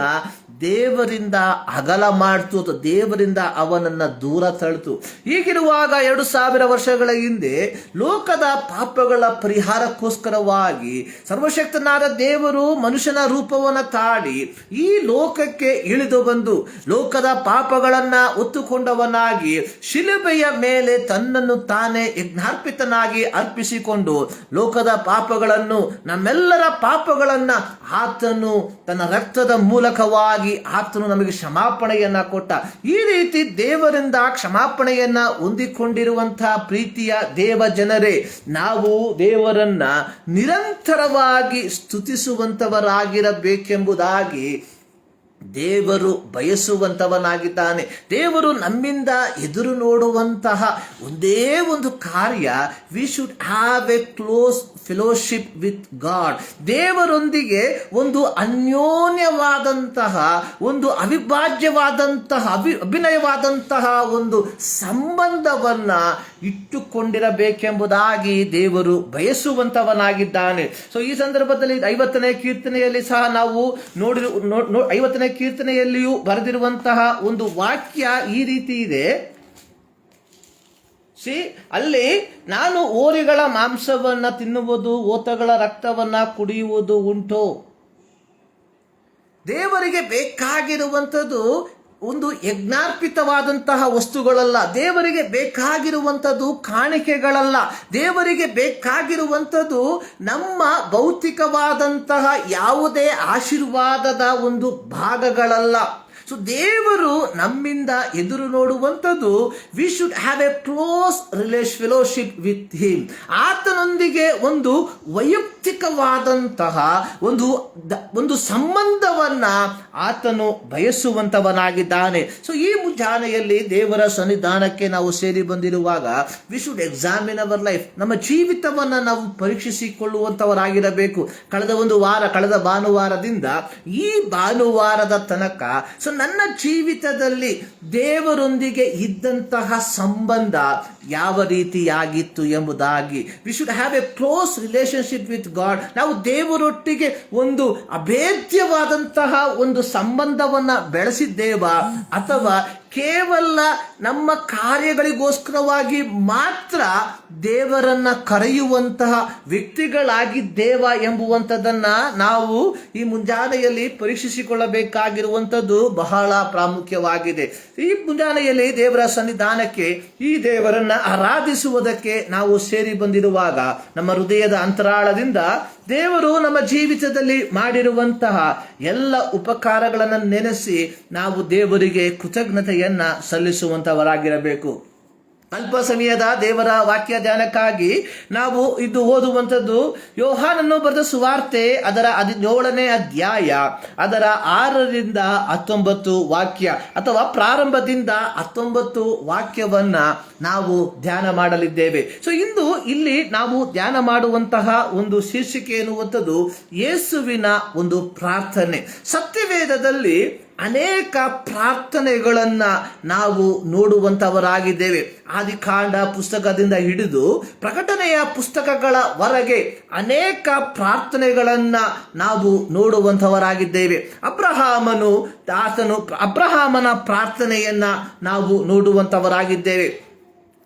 ದೇವರಿಂದ ಅಗಲ ಮಾಡ್ತು, ಅಥವಾ ದೇವರಿಂದ ಅವನನ್ನ ದೂರ ತಳ್ತು. ಹೀಗಿರುವಾಗ 2000 ವರ್ಷಗಳ ಹಿಂದೆ ಲೋಕದ ಪಾಪಗಳ ಪರಿಹಾರಕ್ಕೋಸ್ಕರವಾಗಿ ಸರ್ವಶಕ್ತನಾದ ದೇವರು ಮನುಷ್ಯನ ರೂಪವನ್ನು ತಾಳಿ ಈ ಲೋಕಕ್ಕೆ ಇಳಿದು ಬಂದು ಲೋಕದ ಪಾಪಗಳನ್ನ ಹೊತ್ತುಕೊಂಡವನಾಗಿ ಶಿಲುಬೆಯ ಮೇಲೆ ತನ್ನನ್ನು ತಾನೇ ಯಜ್ಞಾರ್ಪಿತನಾಗಿ ಅರ್ಪಿಸಿಕೊಂಡು ಲೋಕದ ಪಾಪಗಳನ್ನು, ನಮ್ಮೆಲ್ಲರ ಪಾಪಗಳನ್ನ ಆತನು ತನ್ನ ರಕ್ತದ ಮೂಲಕವಾಗಿ ಆತನು ನಮಗೆ ಕ್ಷಮಾಪಣೆಯನ್ನ ಕೊಟ್ಟ. ಈ ರೀತಿ ದೇವರಿಂದ ಕ್ಷಮಾಪಣೆಯನ್ನ ಹೊಂದಿಕೊಂಡಿರುವಂತಹ ಪ್ರೀತಿಯ ದೇವ ಜನರೇ, ನಾವು ದೇವರನ್ನ ನಿರಂತರವಾಗಿ ಸ್ತುತಿಸುವಂತವರಾಗಿರಬೇಕೆಂಬುದಾಗಿ ದೇವರು ಬಯಸುವಂತವನಾಗಿದ್ದಾನೆ. ದೇವರು ನಮ್ಮಿಂದ ಎದುರು ನೋಡುವಂತಹ ಒಂದೇ ಒಂದು ಕಾರ್ಯ, V should have a close fellowship with god. ದೇವರೊಂದಿಗೆ ಒಂದು ಅನ್ಯೋನ್ಯವಾದಂತಹ, ಒಂದು ಅವಿಭಾಜ್ಯವಾದಂತಹ, ಅಭಿನಯವಾದಂತಹ ಒಂದು ಸಂಬಂಧವನ್ನ ಇಟ್ಟುಕೊಂಡಿರಬೇಕೆಂಬುದಾಗಿ ದೇವರು ಬಯಸುವಂತವನಾಗಿದ್ದಾನೆ. ಸೊ ಈ ಸಂದರ್ಭದಲ್ಲಿ 50ನೇ ಕೀರ್ತನೆಯಲ್ಲಿ ಸಹ ನಾವು 50ನೇ ಕೀರ್ತನೆಯಲ್ಲಿಯೂ ಬರೆದಿರುವಂತಹ ಒಂದು ವಾಕ್ಯ ಈ ರೀತಿ ಇದೆ. ಅಲ್ಲಿ ನಾನು ಓರಿಗಳ ಮಾಂಸವನ್ನ ತಿನ್ನುವುದು, ಓತಗಳ ರಕ್ತವನ್ನ ಕುಡಿಯುವುದು ಉಂಟು. ದೇವರಿಗೆ ಬೇಕಾಗಿರುವಂಥದ್ದು ಒಂದು ಯಜ್ಞಾರ್ಪಿತವಾದಂತಹ ವಸ್ತುಗಳಲ್ಲ, ದೇವರಿಗೆ ಬೇಕಾಗಿರುವಂಥದ್ದು ಕಾಣಿಕೆಗಳಲ್ಲ, ದೇವರಿಗೆ ಬೇಕಾಗಿರುವಂಥದ್ದು ನಮ್ಮ ಭೌತಿಕವಾದಂತಹ ಯಾವುದೇ ಆಶೀರ್ವಾದದ ಒಂದು ಭಾಗಗಳಲ್ಲ. ಸೊ ದೇವರು ನಮ್ಮಿಂದ ಎದುರು ನೋಡುವಂಥದ್ದು, we should have a close fellowship with him. ಆತನೊಂದಿಗೆ ಒಂದು ವೈಯಕ್ತಿಕವಾದಂತಹ ಒಂದು ಸಂಬಂಧವನ್ನ ಆತನು ಬಯಸುವಂತವನಾಗಿದ್ದಾನೆ. ಸೊ ಈ ಮುಂಜಾನೆಯಲ್ಲಿ ದೇವರ ಸನ್ನಿಧಾನಕ್ಕೆ ನಾವು ಸೇರಿ ಬಂದಿರುವಾಗ we should examine our life. ನಮ್ಮ ಜೀವಿತವನ್ನ ನಾವು ಪರೀಕ್ಷಿಸಿಕೊಳ್ಳುವಂತವರಾಗಿರಬೇಕು. ಕಳೆದ ಭಾನುವಾರದಿಂದ ಈ ಭಾನುವಾರದ ತನಕ ನನ್ನ ಜೀವಿತದಲ್ಲಿ ದೇವರೊಂದಿಗೆ ಇದ್ದಂತಹ ಸಂಬಂಧ ಯಾವ ರೀತಿಯಾಗಿತ್ತು ಎಂಬುದಾಗಿ, V should have a close relationship with god. ನಾವು ದೇವರೊಟ್ಟಿಗೆ ಒಂದು ಅಭೇದ್ಯವಾದಂತಹ ಒಂದು ಸಂಬಂಧವನ್ನ ಬೆಳೆಸಿದ್ದೇವಾ, ಅಥವಾ ಕೇವಲ ನಮ್ಮ ಕಾರ್ಯಗಳಿಗೋಸ್ಕರವಾಗಿ ಮಾತ್ರ ದೇವರನ್ನ ಕರೆಯುವಂತಹ ವ್ಯಕ್ತಿಗಳಾಗಿದ್ದೇವಾ ಎಂಬುವಂಥದ್ದನ್ನ ನಾವು ಈ ಮುಂಜಾನೆಯಲ್ಲಿ ಪರೀಕ್ಷಿಸಿಕೊಳ್ಳಬೇಕಾಗಿರುವಂಥದ್ದು ಬಹಳ ಪ್ರಾಮುಖ್ಯವಾಗಿದೆ. ಈ ಮುಂಜಾನೆಯಲ್ಲಿ ದೇವರ ಸನ್ನಿಧಾನಕ್ಕೆ, ಈ ದೇವರನ್ನ ಆರಾಧಿಸುವುದಕ್ಕೆ ನಾವು ಸೇರಿ ಬಂದಿರುವಾಗ ನಮ್ಮ ಹೃದಯದ ಅಂತರಾಳದಿಂದ ದೇವರು ನಮ್ಮ ಜೀವಿತದಲ್ಲಿ ಮಾಡಿರುವಂತಹ ಎಲ್ಲ ಉಪಕಾರಗಳನ್ನು ನೆನೆಸಿ ನಾವು ದೇವರಿಗೆ ಕೃತಜ್ಞತೆಯನ್ನ ಸಲ್ಲಿಸುವಂತವರಾಗಿರಬೇಕು. ಅಲ್ಪ ಸಮಯದ ದೇವರ ವಾಕ್ಯ ಧ್ಯಾನಕ್ಕಾಗಿ ನಾವು ಇದು ಓದುವಂಥದ್ದು ಯೋಹಾನನು ಬರೆದ ಸುವಾರ್ತೆ ಅದರ 17ನೇ ಅಧ್ಯಾಯ ಅದರ 6ರಿಂದ 19 ವಾಕ್ಯ, ಅಥವಾ ಪ್ರಾರಂಭದಿಂದ 19 ವಾಕ್ಯವನ್ನ ನಾವು ಧ್ಯಾನ ಮಾಡಲಿದ್ದೇವೆ. ಸೊ ಇಂದು ಇಲ್ಲಿ ನಾವು ಧ್ಯಾನ ಮಾಡುವಂತಹ ಒಂದು ಶೀರ್ಷಿಕೆ ಎನ್ನುವಂಥದ್ದು ಯೇಸುವಿನ ಒಂದು ಪ್ರಾರ್ಥನೆ. ಸತ್ಯವೇದದಲ್ಲಿ ಅನೇಕ ಪ್ರಾರ್ಥನೆಗಳನ್ನ ನಾವು ನೋಡುವಂತವರಾಗಿದ್ದೇವೆ. ಆದಿಕಾಂಡ ಪುಸ್ತಕದಿಂದ ಹಿಡಿದು ಪ್ರಕಟಣೆಯ ಪುಸ್ತಕಗಳವರೆಗೆ ಅನೇಕ ಪ್ರಾರ್ಥನೆಗಳನ್ನ ನಾವು ನೋಡುವಂತವರಾಗಿದ್ದೇವೆ. ಅಬ್ರಹಾಮನ ಪ್ರಾರ್ಥನೆಯನ್ನ ನಾವು ನೋಡುವಂತವರಾಗಿದ್ದೇವೆ.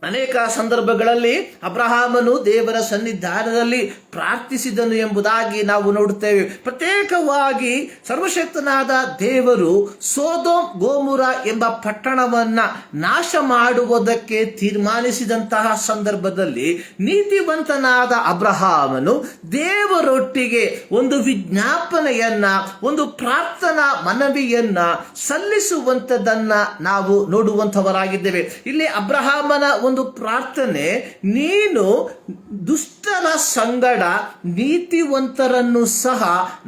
ಅನೇಕ ಸಂದರ್ಭಗಳಲ್ಲಿ ಅಬ್ರಹಾಮನು ದೇವರ ಸನ್ನಿಧಾನದಲ್ಲಿ ಪ್ರಾರ್ಥಿಸಿದನು ಎಂಬುದಾಗಿ ನಾವು ನೋಡುತ್ತೇವೆ. ಪ್ರತ್ಯೇಕವಾಗಿ ಸರ್ವಶಕ್ತನಾದ ದೇವರು ಸೊದೋಮ್ ಗೋಮುರ ಎಂಬ ಪಟ್ಟಣವನ್ನ ನಾಶ ಮಾಡುವುದಕ್ಕೆ ತೀರ್ಮಾನಿಸಿದಂತಹ ಸಂದರ್ಭದಲ್ಲಿ ನೀತಿವಂತನಾದ ಅಬ್ರಹಾಮನು ದೇವರೊಟ್ಟಿಗೆ ಒಂದು ವಿಜ್ಞಾಪನೆಯನ್ನ, ಒಂದು ಪ್ರಾರ್ಥನಾ ಮನವಿಯನ್ನ ಸಲ್ಲಿಸುವಂತದನ್ನ ನಾವು ನೋಡುವಂತವರಾಗಿದ್ದೇವೆ. ಇಲ್ಲಿ ಅಬ್ರಹಾಮನ ಒಂದು ಒಂದು ಪ್ರಾರ್ಥನೆ, ನೀನು ದುಷ್ಟರ ಸಂಗಡ ನೀತಿವಂತರನ್ನು ಸಹ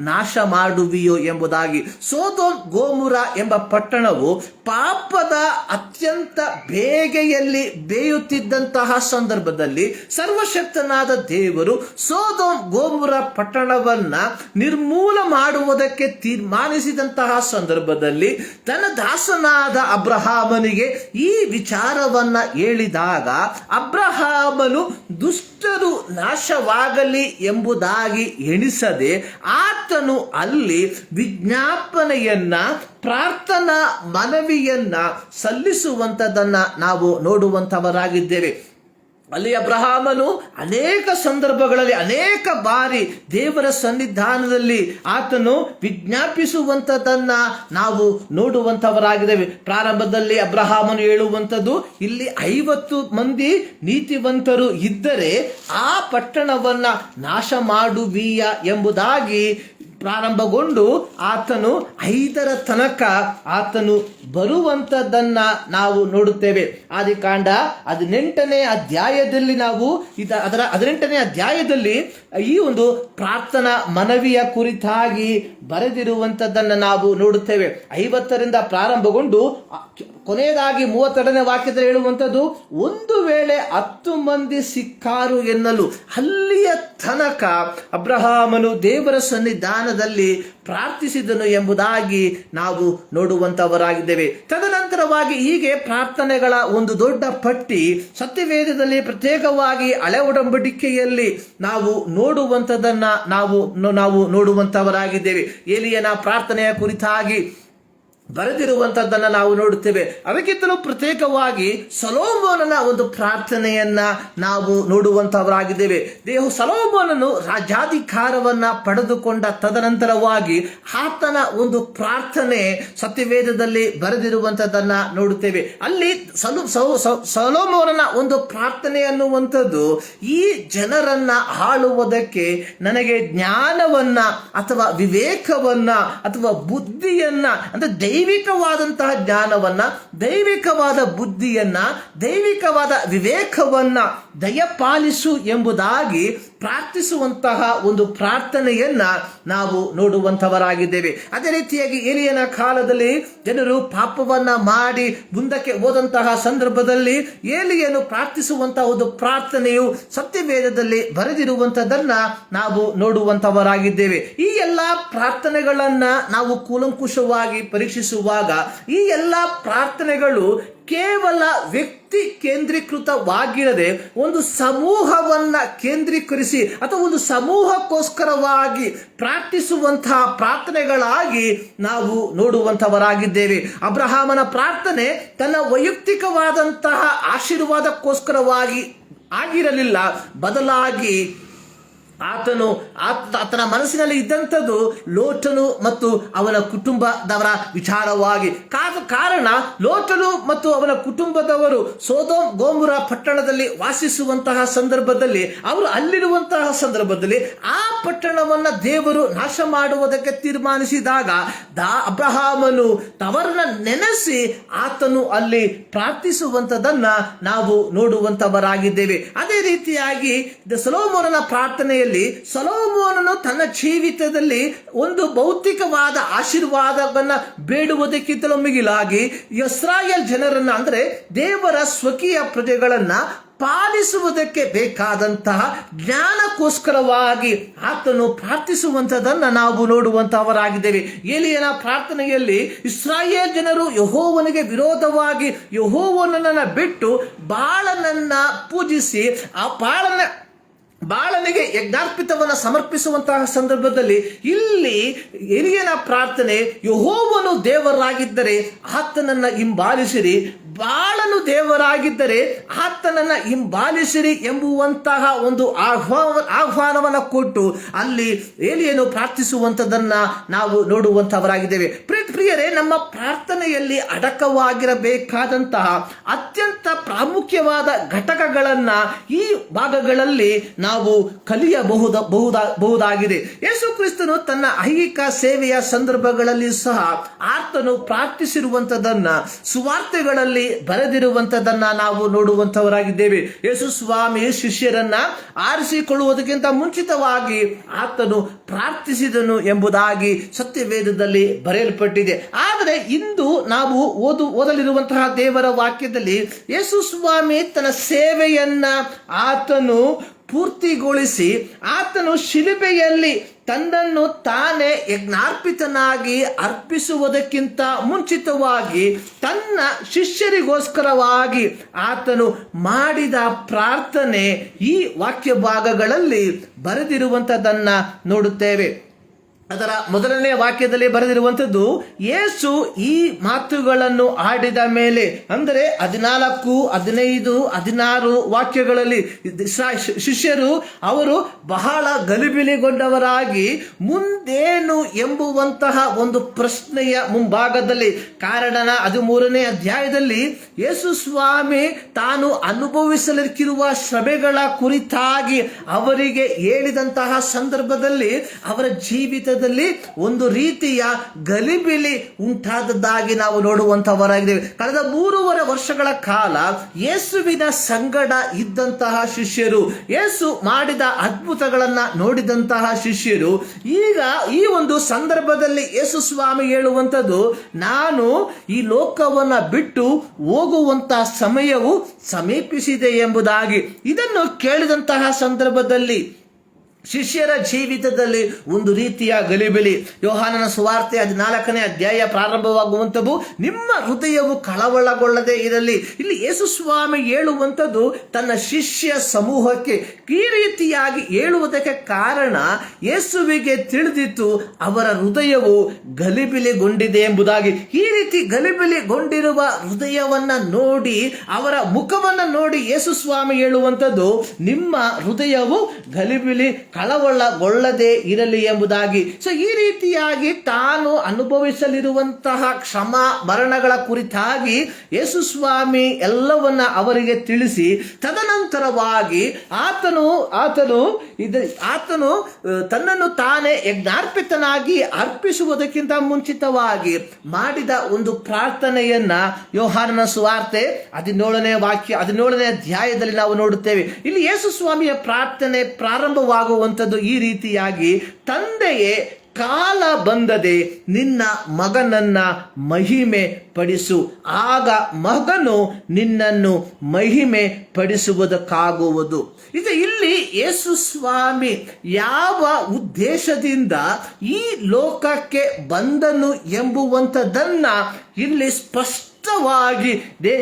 ನಾಶ ಮಾಡುವಿಯೋ ಎಂಬುದಾಗಿ. ಸೊದೋಮ್ ಗೊಮೋರ ಎಂಬ ಪಟ್ಟಣವು ಪಾಪದ ಅತ್ಯಂತ ಬೇಗೆಯಲ್ಲಿ ಬೇಯುತ್ತಿದ್ದಂತಹ ಸಂದರ್ಭದಲ್ಲಿ ಸರ್ವಶಕ್ತನಾದ ದೇವರು ಸೊದೋಮ್ ಗೊಮೋರ ಪಟ್ಟಣವನ್ನ ನಿರ್ಮೂಲ ಮಾಡುವುದಕ್ಕೆ ತೀರ್ಮಾನಿಸಿದಂತಹ ಸಂದರ್ಭದಲ್ಲಿ ತನ್ನ ದಾಸನಾದ ಅಬ್ರಹಾಮನಿಗೆ ಈ ವಿಚಾರವನ್ನ ಹೇಳಿದಾಗ ಅಬ್ರಹಾಮನು ದುಷ್ಟರು ನಾಶವಾಗಲಿ ಎಂಬುದಾಗಿ ಎಣಿಸದೆ ಆತನು ಅಲ್ಲಿ ವಿಜ್ಞಾಪನೆಯನ್ನ, ಪ್ರಾರ್ಥನಾ ಮನವಿಯನ್ನ ಸಲ್ಲಿಸುವಂತದನ್ನ ನಾವು ನೋಡುವಂತವರಾಗಿದ್ದೇವೆ. ಅಲ್ಲಿ ಅಬ್ರಹಾಮನು ಅನೇಕ ಸಂದರ್ಭಗಳಲ್ಲಿ ಅನೇಕ ಬಾರಿ ದೇವರ ಸನ್ನಿಧಾನದಲ್ಲಿ ಆತನು ವಿಜ್ಞಾಪಿಸುವಂಥದ್ದನ್ನ ನಾವು ನೋಡುವಂಥವರಾಗಿದ್ದೇವೆ. ಪ್ರಾರಂಭದಲ್ಲಿ ಅಬ್ರಹಾಮನು ಹೇಳುವಂಥದ್ದು, ಇಲ್ಲಿ 50 ಮಂದಿ ನೀತಿವಂತರು ಇದ್ದರೆ ಆ ಪಟ್ಟಣವನ್ನ ನಾಶ ಮಾಡುವೀಯ ಎಂಬುದಾಗಿ ಪ್ರಾರಂಭಗೊಂಡು ಆತನು 5ರ ತನಕ ಆತನು ಬರುವಂಥದ್ದನ್ನ ನಾವು ನೋಡುತ್ತೇವೆ. ಆದಿಕಾಂಡ 18ನೇ ಅಧ್ಯಾಯದಲ್ಲಿ ನಾವು ಅದರ 18ನೇ ಅಧ್ಯಾಯದಲ್ಲಿ ಈ ಒಂದು ಪ್ರಾರ್ಥನಾ ಮನವಿಯ ಕುರಿತಾಗಿ ಬರೆದಿರುವಂಥದ್ದನ್ನು ನಾವು ನೋಡುತ್ತೇವೆ. 50ರಿಂದ ಪ್ರಾರಂಭಗೊಂಡು ಕೊನೆಯದಾಗಿ 32ನೇ ವಾಕ್ಯದಲ್ಲಿ ಹೇಳುವಂಥದ್ದು, ಒಂದು ವೇಳೆ 10 ಮಂದಿ ಸಿಕ್ಕಾರು ಎನ್ನಲು ಅಲ್ಲಿಯ ತನಕ ಅಬ್ರಹಾಮನು ದೇವರ ಸನ್ನಿಧಾನದಲ್ಲಿ ಪ್ರಾರ್ಥಿಸಿದನು ಎಂಬುದಾಗಿ ನಾವು ನೋಡುವಂತವರಾಗಿದ್ದೇವೆ. ತದನಂತರವಾಗಿ ಹೀಗೆ ಪ್ರಾರ್ಥನೆಗಳ ಒಂದು ದೊಡ್ಡ ಪಟ್ಟಿ ಸತ್ಯವೇದದಲ್ಲಿ ಪ್ರತ್ಯೇಕವಾಗಿ ಹಳೆ ಒಡಂಬಡಿಕೆಯಲ್ಲಿ ನಾವು ನೋಡುವಂಥದ್ದನ್ನ ನಾವು ನೋಡುವಂತವರಾಗಿದ್ದೇವೆ. ಏಲಿಯನ ಪ್ರಾರ್ಥನೆಯ ಕುರಿತಾಗಿ ಬರೆದಿರುವಂತದ್ದನ್ನ ನಾವು ನೋಡುತ್ತೇವೆ. ಅದಕ್ಕಿಂತಲೂ ಪ್ರತ್ಯೇಕವಾಗಿ ಸೊಲೊಮೋನನ ಒಂದು ಪ್ರಾರ್ಥನೆಯನ್ನ ನಾವು ನೋಡುವಂತವರಾಗಿದ್ದೇವೆ. ಸೊಲೊಮೋನನು ರಾಜ್ಯಾಧಿಕಾರವನ್ನ ಪಡೆದುಕೊಂಡ ತದನಂತರವಾಗಿ ಆತನ ಒಂದು ಪ್ರಾರ್ಥನೆ ಸತ್ಯವೇದದಲ್ಲಿ ಬರೆದಿರುವಂತದ್ದನ್ನ ನೋಡುತ್ತೇವೆ. ಅಲ್ಲಿ ಸೊಲೊಮೋನನ ಒಂದು ಪ್ರಾರ್ಥನೆ ಅನ್ನುವಂಥದ್ದು, ಈ ಜನರನ್ನ ಆಳುವುದಕ್ಕೆ ನನಗೆ ಜ್ಞಾನವನ್ನ ಅಥವಾ ವಿವೇಕವನ್ನ ಅಥವಾ ಬುದ್ಧಿಯನ್ನ, ಅಂದ್ರೆ ದೈವಿಕವಾದಂತಹ ಜ್ಞಾನವನ್ನ, ದೈವಿಕವಾದ ಬುದ್ಧಿಯನ್ನ, ದೈವಿಕವಾದ ವಿವೇಕವನ್ನ ದಯಪಾಲಿಸು ಎಂಬುದಾಗಿ ಪ್ರಾರ್ಥಿಸುವಂತಹ ಒಂದು ಪ್ರಾರ್ಥನೆಯನ್ನ ನಾವು ನೋಡುವಂತವರಾಗಿದ್ದೇವೆ. ಅದೇ ರೀತಿಯಾಗಿ ಏಲಿಯನ ಕಾಲದಲ್ಲಿ ಜನರು ಪಾಪವನ್ನ ಮಾಡಿ ಮುಂದಕ್ಕೆ ಹೋದಂತಹ ಸಂದರ್ಭದಲ್ಲಿ ಏಲಿಯನು ಪ್ರಾರ್ಥಿಸುವಂತಹ ಒಂದು ಪ್ರಾರ್ಥನೆಯು ಸತ್ಯವೇದದಲ್ಲಿ ಬರೆದಿರುವಂತದನ್ನ ನಾವು ನೋಡುವಂತವರಾಗಿದ್ದೇವೆ. ಈ ಎಲ್ಲಾ ಪ್ರಾರ್ಥನೆಗಳನ್ನ ನಾವು ಕೂಲಂಕುಷವಾಗಿ ಪರೀಕ್ಷಿಸುವಾಗ ಈ ಎಲ್ಲಾ ಪ್ರಾರ್ಥನೆಗಳು ಕೇವಲ ವ್ಯಕ್ತಿ ಕೇಂದ್ರೀಕೃತವಾಗಿರದೆ ಒಂದು ಸಮೂಹವನ್ನ ಕೇಂದ್ರೀಕರಿಸಿ ಅಥವಾ ಒಂದು ಸಮೂಹಕ್ಕೋಸ್ಕರವಾಗಿ ಪ್ರಾರ್ಥಿಸುವಂತಹ ಪ್ರಾರ್ಥನೆಗಳಾಗಿ ನಾವು ನೋಡುವಂತವರಾಗಿದ್ದೇವೆ. ಅಬ್ರಹಾಮನ ಪ್ರಾರ್ಥನೆ ತನ್ನ ವೈಯಕ್ತಿಕವಾದಂತಹ ಆಶೀರ್ವಾದಕ್ಕೋಸ್ಕರವಾಗಿ ಆಗಿರಲಿಲ್ಲ, ಬದಲಾಗಿ ಆತನ ಮನಸ್ಸಿನಲ್ಲಿ ಇದ್ದಂಥದ್ದು ಲೋಟನು ಮತ್ತು ಅವನ ಕುಟುಂಬದವರ ವಿಚಾರವಾಗಿ. ಕಾರಣ ಲೋಟನು ಮತ್ತು ಅವನ ಕುಟುಂಬದವರು ಸೊದೋಮ್ ಗೊಮೋರ ಪಟ್ಟಣದಲ್ಲಿ ವಾಸಿಸುವಂತಹ ಸಂದರ್ಭದಲ್ಲಿ, ಅವರು ಅಲ್ಲಿರುವಂತಹ ಸಂದರ್ಭದಲ್ಲಿ ಆ ಪಟ್ಟಣವನ್ನ ದೇವರು ನಾಶ ಮಾಡುವುದಕ್ಕೆ ತೀರ್ಮಾನಿಸಿದಾಗ ಅಬ್ರಹಾಮನು ಅವರನ್ನ ನೆನೆಸಿ ಆತನು ಅಲ್ಲಿ ಪ್ರಾರ್ಥಿಸುವಂತದನ್ನ ನಾವು ನೋಡುವಂತವರಾಗಿದ್ದೇವೆ. ಅದೇ ರೀತಿಯಾಗಿ ಸೊಲೊಮೋನನ ಪ್ರಾರ್ಥನೆಯಲ್ಲಿ ಸೊಲೊಮೋನನು ತನ್ನ ಜೀವಿತದಲ್ಲಿ ಒಂದು ಭೌತಿಕವಾದ ಆಶೀರ್ವಾದವನ್ನ ಬೇಡುವುದಕ್ಕಿಂತಲೂ ಮಿಗಿಲಾಗಿ ಇಸ್ರಾಯೇಲ್ ಜನರನ್ನ, ಅಂದ್ರೆ ದೇವರ ಸ್ವಕೀಯ ಪ್ರಜೆಗಳನ್ನ ಪಾಲಿಸುವುದಕ್ಕೆ ಬೇಕಾದಂತಹ ಜ್ಞಾನಕ್ಕೋಸ್ಕರವಾಗಿ ಆತನು ಪ್ರಾರ್ಥಿಸುವಂತದನ್ನ ನಾವು ನೋಡುವಂತವರಾಗಿದ್ದೇವೆ. ಏಲಿಯನ ಪ್ರಾರ್ಥನೆಯಲ್ಲಿ ಇಸ್ರಾಯೇಲ್ ಜನರು ಯೆಹೋವನಿಗೆ ವಿರೋಧವಾಗಿ ಯೆಹೋವನನ್ನ ಬಿಟ್ಟು ಬಾಳನನ್ನ ಪೂಜಿಸಿ ಆ ಬಾಳನಿಗೆ ಯಜ್ಞಾರ್ಪಿತವನ್ನು ಸಮರ್ಪಿಸುವಂತಹ ಸಂದರ್ಭದಲ್ಲಿ ಇಲ್ಲಿ ಏಲಿಯನ ಪ್ರಾರ್ಥನೆ, ಯೆಹೋವನು ದೇವರಾಗಿದ್ದರೆ ಆತನನ್ನ ಹಿಂಬಾಲಿಸಿರಿ, ಬಾಳನು ದೇವರಾಗಿದ್ದರೆ ಆತನನ್ನ ಹಿಂಬಾಲಿಸಿರಿ ಎಂಬುವಂತಹ ಒಂದು ಆಹ್ವಾನವನ್ನು ಕೊಟ್ಟು ಅಲ್ಲಿ ಏಲಿಯನು ಪ್ರಾರ್ಥಿಸುವಂತದನ್ನ ನಾವು ನೋಡುವಂತವರಾಗಿದ್ದೇವೆ. ಪ್ರಿಯರೇ, ನಮ್ಮ ಪ್ರಾರ್ಥನೆಯಲ್ಲಿ ಅಡಕವಾಗಿರಬೇಕಾದಂತಹ ಅತ್ಯಂತ ಪ್ರಾಮುಖ್ಯವಾದ ಘಟಕಗಳನ್ನ ಈ ಭಾಗಗಳಲ್ಲಿ ನಾವು ಕಲಿಯಬಹುದಾಗಿದೆ. ಯೇಸು ಕ್ರಿಸ್ತನು ತನ್ನ ಐಹಿಕ ಸೇವೆಯ ಸಂದರ್ಭಗಳಲ್ಲಿ ಸಹ ಆತನು ಪ್ರಾರ್ಥಿಸಿರುವಂತದನ್ನ ಸುವಾರ್ತೆಗಳಲ್ಲಿ ವಾಕ್ಯದಲ್ಲಿ ಬರೆದಿರುವಂತದನ್ನ ನಾವು ನೋಡುವಂತವರಾಗಿದ್ದೇವೆ. ಯೇಸು ಸ್ವಾಮಿ ಶಿಷ್ಯರನ್ನ ಆರಿಸಿಕೊಳ್ಳುವುದಕ್ಕಿಂತ ಮುಂಚಿತವಾಗಿ ಆತನು ಪ್ರಾರ್ಥಿಸಿದನು ಎಂಬುದಾಗಿ ಸತ್ಯವೇದದಲ್ಲಿ ಬರೆಯಲ್ಪಟ್ಟಿದೆ. ಆದರೆ ಇಂದು ನಾವು ಓದಲಿರುವಂತಹ ದೇವರ ವಾಕ್ಯದಲ್ಲಿ ಯೇಸು ಸ್ವಾಮಿ ತನ್ನ ಸೇವೆಯನ್ನ ಆತನು ಪೂರ್ತಿಗೊಳಿಸಿ ಆತನು ಶಿಲುಬೆಯಲ್ಲಿ ತನ್ನನ್ನು ತಾನೇ ಯಜ್ಞಾರ್ಪಿತನಾಗಿ ಅರ್ಪಿಸುವುದಕ್ಕಿಂತ ಮುಂಚಿತವಾಗಿ ತನ್ನ ಶಿಷ್ಯರಿಗೋಸ್ಕರವಾಗಿ ಆತನು ಮಾಡಿದ ಪ್ರಾರ್ಥನೆ ಈ ವಾಕ್ಯ ಭಾಗಗಳಲ್ಲಿ ಬರೆದಿರುವಂಥದ್ದನ್ನ ನೋಡುತ್ತೇವೆ. ಅದರ ಮೊದಲನೇ ವಾಕ್ಯದಲ್ಲಿ ಬರೆದಿರುವಂಥದ್ದು, ಯೇಸು ಈ ಮಾತುಗಳನ್ನು ಆಡಿದ ಮೇಲೆ, ಅಂದರೆ 14, 15, 16 ವಾಕ್ಯಗಳಲ್ಲಿ ಶಿಷ್ಯರು ಅವರು ಬಹಳ ಗಲಿಬಿಲಿಗೊಂಡವರಾಗಿ ಮುಂದೇನು ಎಂಬುವಂತಹ ಒಂದು ಪ್ರಶ್ನೆಯ ಮುಂಭಾಗದಲ್ಲಿ, ಕಾರಣ 13ನೇ ಅಧ್ಯಾಯದಲ್ಲಿ ಯೇಸು ಸ್ವಾಮಿ ತಾನು ಅನುಭವಿಸಲಿಕ್ಕಿರುವ ಶ್ರಮೆಗಳ ಕುರಿತಾಗಿ ಅವರಿಗೆ ಹೇಳಿದಂತಹ ಸಂದರ್ಭದಲ್ಲಿ ಅವರ ಜೀವಿತ ಒಂದು ರೀತಿಯ ಗಲಿಬಿಲಿ ಉಂಟಾದದ್ದಾಗಿ ನಾವು ನೋಡುವಂತವರಾಗಿದ್ದೇವೆ. ಕಳೆದ 3.5 ವರ್ಷಗಳ ಕಾಲ ಯೇಸುವಿನ ಸಂಗಡ ಇದ್ದಂತಹ ಶಿಷ್ಯರು, ಯೇಸು ಮಾಡಿದ ಅದ್ಭುತಗಳನ್ನ ನೋಡಿದಂತಹ ಶಿಷ್ಯರು, ಈಗ ಈ ಒಂದು ಸಂದರ್ಭದಲ್ಲಿ ಯೇಸು ಸ್ವಾಮಿ ಹೇಳುವಂಥದ್ದು, ನಾನು ಈ ಲೋಕವನ್ನ ಬಿಟ್ಟು ಹೋಗುವಂತಹ ಸಮಯವು ಸಮೀಪಿಸಿದೆ ಎಂಬುದಾಗಿ. ಇದನ್ನು ಕೇಳಿದಂತಹ ಸಂದರ್ಭದಲ್ಲಿ ಶಿಷ್ಯರ ಜೀವಿತದಲ್ಲಿ ಒಂದು ರೀತಿಯ ಗಲಿಬಿಲಿ. ಯೋಹಾನನ ಸುವಾರ್ತೆ 14ನೇ ಅಧ್ಯಾಯ ಪ್ರಾರಂಭವಾಗುವಂಥದ್ದು, ನಿಮ್ಮ ಹೃದಯವು ಕಳವಳಗೊಳ್ಳದೆ ಇರಲಿ. ಇಲ್ಲಿ ಯೇಸು ಸ್ವಾಮಿ ಹೇಳುವಂಥದ್ದು ತನ್ನ ಶಿಷ್ಯ ಸಮೂಹಕ್ಕೆ ಈ ರೀತಿಯಾಗಿ ಹೇಳುವುದಕ್ಕೆ ಕಾರಣ, ಯೇಸುವಿಗೆ ತಿಳಿದಿತ್ತು ಅವರ ಹೃದಯವು ಗಲಿಬಿಲಿಗೊಂಡಿದೆ ಎಂಬುದಾಗಿ. ಈ ರೀತಿ ಗಲಿಬಿಲಿಗೊಂಡಿರುವ ಹೃದಯವನ್ನ ನೋಡಿ, ಅವರ ಮುಖವನ್ನ ನೋಡಿ ಯೇಸು ಸ್ವಾಮಿ ಹೇಳುವಂಥದ್ದು, ನಿಮ್ಮ ಹೃದಯವು ಗಲಿಬಿಲಿ ಕಳವಳಗೊಳ್ಳದೆ ಇರಲಿ ಎಂಬುದಾಗಿ. ಸೊ ಈ ರೀತಿಯಾಗಿ ತಾನು ಅನುಭವಿಸಲಿರುವಂತಹ ಕ್ಷಮಾ ಮರಣಗಳ ಕುರಿತಾಗಿ ಯೇಸು ಸ್ವಾಮಿ ಎಲ್ಲವನ್ನ ಅವರಿಗೆ ತಿಳಿಸಿ, ತದನಂತರವಾಗಿ ಆತನು ತನ್ನನ್ನು ತಾನೇ ಯಜ್ಞಾರ್ಪಿತನಾಗಿ ಅರ್ಪಿಸುವುದಕ್ಕಿಂತ ಮುಂಚಿತವಾಗಿ ಮಾಡಿದ ಒಂದು ಪ್ರಾರ್ಥನೆಯನ್ನ ಯೋಹಾನನ ಸುವಾರ್ತೆ 17ನೇ ಅಧ್ಯಾಯದಲ್ಲಿ ನಾವು ನೋಡುತ್ತೇವೆ. ಇಲ್ಲಿ ಯೇಸು ಸ್ವಾಮಿಯ ಪ್ರಾರ್ಥನೆ ಪ್ರಾರಂಭವಾಗುವಂಥದ್ದು ಈ ರೀತಿಯಾಗಿ, ತಂದೆಯೇ, ಕಾಲ ಬಂದದೆ ನಿನ್ನ ಮಗನನ್ನ ಮಹಿಮೆ ಪಡಿಸು, ಆಗ ಮಗನು ನಿನ್ನನ್ನು ಮಹಿಮೆ ಪಡಿಸುವುದಕ್ಕಾಗುವುದು. ಇದು ಇಲ್ಲಿ ಯೇಸು ಸ್ವಾಮಿ ಯಾವ ಉದ್ದೇಶದಿಂದ ಈ ಲೋಕಕ್ಕೆ ಬಂದನು ಎಂಬುವಂಥದ್ದನ್ನ ಇಲ್ಲಿ ಸ್ಪಷ್ಟವಾಗಿ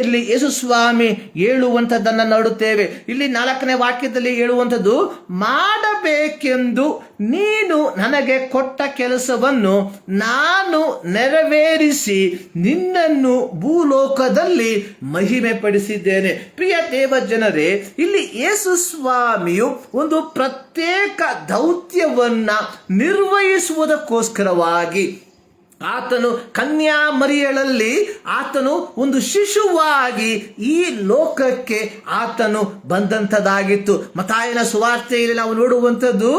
ಇಲ್ಲಿ ಯೇಸು ಸ್ವಾಮಿ ಹೇಳುವಂಥದ್ದನ್ನು ನೋಡುತ್ತೇವೆ. ಇಲ್ಲಿ 4ನೇ ವಾಕ್ಯದಲ್ಲಿ ಹೇಳುವಂಥದ್ದು, ಮಾಡಬೇಕೆಂದು ನೀನು ನನಗೆ ಕೊಟ್ಟ ಕೆಲಸವನ್ನು ನಾನು ನೆರವೇರಿಸಿ ನಿನ್ನನ್ನು ಭೂಲೋಕದಲ್ಲಿ ಮಹಿಮೆ ಪಡಿಸಿದ್ದೇನೆ. ಪ್ರಿಯ ದೇವ ಜನರೇ, ಇಲ್ಲಿ ಯೇಸು ಸ್ವಾಮಿಯು ಒಂದು ಪ್ರತ್ಯೇಕ ದೌತ್ಯವನ್ನ ನಿರ್ವಹಿಸುವುದಕ್ಕೋಸ್ಕರವಾಗಿ ಆತನು ಕನ್ಯಾ ಮರಿಯಳಲ್ಲಿ ಆತನು ಒಂದು ಶಿಶುವಾಗಿ ಈ ಲೋಕಕ್ಕೆ ಆತನು ಬಂದಂಥದ್ದಾಗಿತ್ತು. ಮತ್ತಾಯನ ಸುವಾರ್ತೆಯಲ್ಲಿ ನಾವು ನೋಡುವಂಥದ್ದು,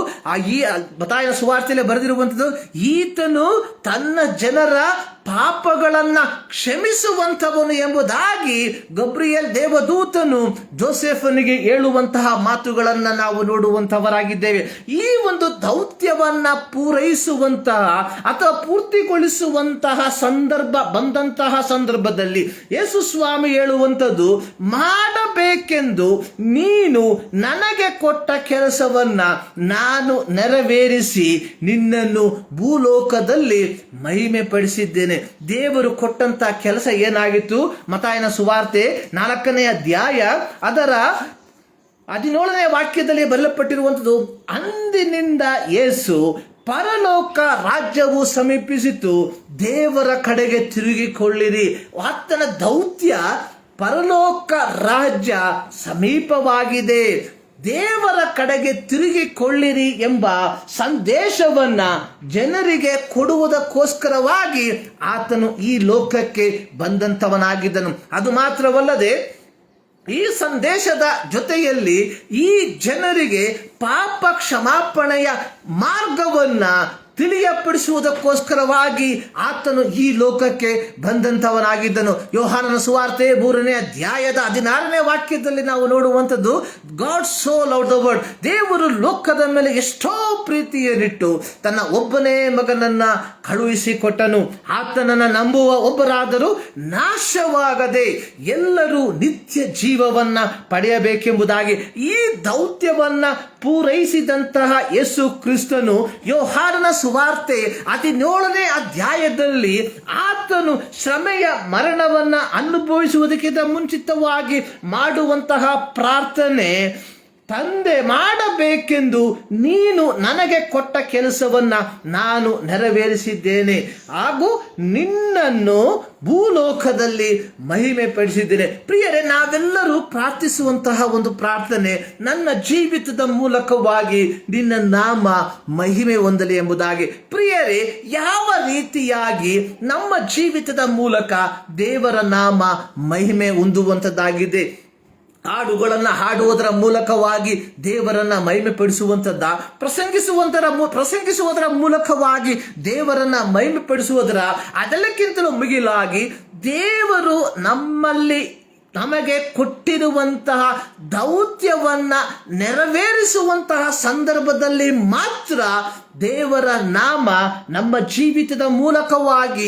ಮತ್ತಾಯನ ಸುವಾರ್ತೆಯಲ್ಲಿ ಬರೆದಿರುವಂಥದ್ದು, ಈತನು ತನ್ನ ಜನರ ಪಾಪಗಳನ್ನ ಕ್ಷಮಿಸುವಂಥವನು ಎಂಬುದಾಗಿ ಗಬ್ರಿಯಲ್ ದೇವದೂತನು ಜೋಸೆಫನಿಗೆ ಹೇಳುವಂತಹ ಮಾತುಗಳನ್ನ ನಾವು ನೋಡುವಂತವರಾಗಿದ್ದೇವೆ. ಈ ಒಂದು ದೌತ್ಯವನ್ನ ಪೂರೈಸುವಂತಹ ಅಥವಾ ಪೂರ್ತಿಗೊಳಿಸುವಂತಹ ಸಂದರ್ಭ ಬಂದಂತಹ ಸಂದರ್ಭದಲ್ಲಿ ಯೇಸು ಸ್ವಾಮಿ ಹೇಳುವಂಥದ್ದು, ಮಾಡಬೇಕೆಂದು ನೀನು ನನಗೆ ಕೊಟ್ಟ ಕೆಲಸವನ್ನ ನಾನು ನೆರವೇರಿಸಿ ನಿನ್ನನ್ನು ಭೂಲೋಕದಲ್ಲಿ ಮಹಿಮೆ ಪಡಿಸಿದ್ದೇನೆ. ದೇವರು ಕೊಟ್ಟಂತ ಕೆಲಸ ಏನಾಗಿತ್ತು? ಮತ್ತಾಯನ ಸುವಾರ್ತೆ 4ನೇ ಅಧ್ಯಾಯ ಅದರ 17ನೇ ವಾಕ್ಯದಲ್ಲಿ ಬರೆಯಲ್ಪಟ್ಟಿರುವಂಥದ್ದು, ಅಂದಿನಿಂದ ಯೇಸು ಪರಲೋಕ ರಾಜ್ಯವು ಸಮೀಪಿಸಿತು, ದೇವರ ಕಡೆಗೆ ತಿರುಗಿಕೊಳ್ಳಿರಿ. ಆತನ ದೌತ್ಯ ಪರಲೋಕ ರಾಜ್ಯ ಸಮೀಪವಾಗಿದೆ, ದೇವರ ಕಡೆಗೆ ತಿರುಗಿಕೊಳ್ಳಿರಿ ಎಂಬ ಸಂದೇಶವನ್ನ ಜನರಿಗೆ ಕೊಡುವುದಕ್ಕೋಸ್ಕರವಾಗಿ ಆತನು ಈ ಲೋಕಕ್ಕೆ ಬಂದಂತವನಾಗಿದ್ದನು. ಅದು ಮಾತ್ರವಲ್ಲದೆ ಈ ಸಂದೇಶದ ಜೊತೆಯಲ್ಲಿ ಈ ಜನರಿಗೆ ಪಾಪ ಕ್ಷಮಾಪಣೆಯ ಮಾರ್ಗವನ್ನ ತಿಳಿಯಪಡಿಸುವುದಕ್ಕೋಸ್ಕರವಾಗಿ ಆತನು ಈ ಲೋಕಕ್ಕೆ ಬಂದಂಥವನಾಗಿದ್ದನು. ಯೋಹಾನನ ಸುವಾರ್ತೆ 3ನೇ ಅಧ್ಯಾಯದ 16ನೇ ವಾಕ್ಯದಲ್ಲಿ ನಾವು ನೋಡುವಂಥದ್ದು, God so loved the world, ದೇವರು ಲೋಕದ ಮೇಲೆ ಎಷ್ಟೋ ಪ್ರೀತಿಯನ್ನಿಟ್ಟು ತನ್ನ ಒಬ್ಬನೇ ಮಗನನ್ನ ಕಳುಹಿಸಿಕೊಟ್ಟನು. ಆತನನ್ನು ನಂಬುವ ಒಬ್ಬರಾದರೂ ನಾಶವಾಗದೆ ಎಲ್ಲರೂ ನಿತ್ಯ ಜೀವವನ್ನ ಪಡೆಯಬೇಕೆಂಬುದಾಗಿ ಈ ದೌತ್ಯವನ್ನ ಪೂರೈಸಿದಂತಹ ಯೇಸು ಕ್ರಿಸ್ತನು ಯೋಹಾನನ ಸುವಾರ್ತೆ 17ನೇ ಅಧ್ಯಾಯದಲ್ಲಿ ಆತನು ಶ್ರಮೆಯ ಮರಣವನ್ನ ಅನುಭವಿಸುವುದಕ್ಕಿಂತ ಮುಂಚಿತವಾಗಿ ಮಾಡುವಂತಹ ಪ್ರಾರ್ಥನೆ, ತಂದೆ, ಮಾಡಬೇಕೆಂದು ನೀನು ನನಗೆ ಕೊಟ್ಟ ಕೆಲಸವನ್ನ ನಾನು ನೆರವೇರಿಸಿದ್ದೇನೆ ಹಾಗೂ ನಿನ್ನನ್ನು ಭೂಲೋಕದಲ್ಲಿ ಮಹಿಮೆ ಪಡಿಸಿದ್ದೇನೆ. ಪ್ರಿಯರೇ, ನಾವೆಲ್ಲರೂ ಪ್ರಾರ್ಥಿಸುವಂತಹ ಒಂದು ಪ್ರಾರ್ಥನೆ, ನನ್ನ ಜೀವಿತದ ಮೂಲಕವಾಗಿ ನಿನ್ನ ನಾಮ ಮಹಿಮೆ ಹೊಂದಲಿ ಎಂಬುದಾಗಿ. ಪ್ರಿಯರೇ, ಯಾವ ರೀತಿಯಾಗಿ ನಮ್ಮ ಜೀವಿತದ ಮೂಲಕ ದೇವರ ನಾಮ ಮಹಿಮೆ ಹೊಂದುವಂಥದ್ದಾಗಿದೆ? ಹಾಡುಗಳನ್ನು ಹಾಡುವುದರ ಮೂಲಕವಾಗಿ ದೇವರನ್ನ ಮಹಿಮೆ ಪಡಿಸುವಂಥದ್ದ? ಪ್ರಸಂಗಿಸುವುದರ ಮೂಲಕವಾಗಿ ದೇವರನ್ನ ಮಹಿಮೆ ಪಡಿಸುವುದರ? ಅದೆಲ್ಲಕ್ಕಿಂತಲೂ ಮಿಗಿಲಾಗಿ ದೇವರು ನಮಗೆ ಕೊಟ್ಟಿರುವಂತಹ ದೌತ್ಯವನ್ನ ನೆರವೇರಿಸುವಂತಹ ಸಂದರ್ಭದಲ್ಲಿ ಮಾತ್ರ ದೇವರ ನಾಮ ನಮ್ಮ ಜೀವಿತದ ಮೂಲಕವಾಗಿ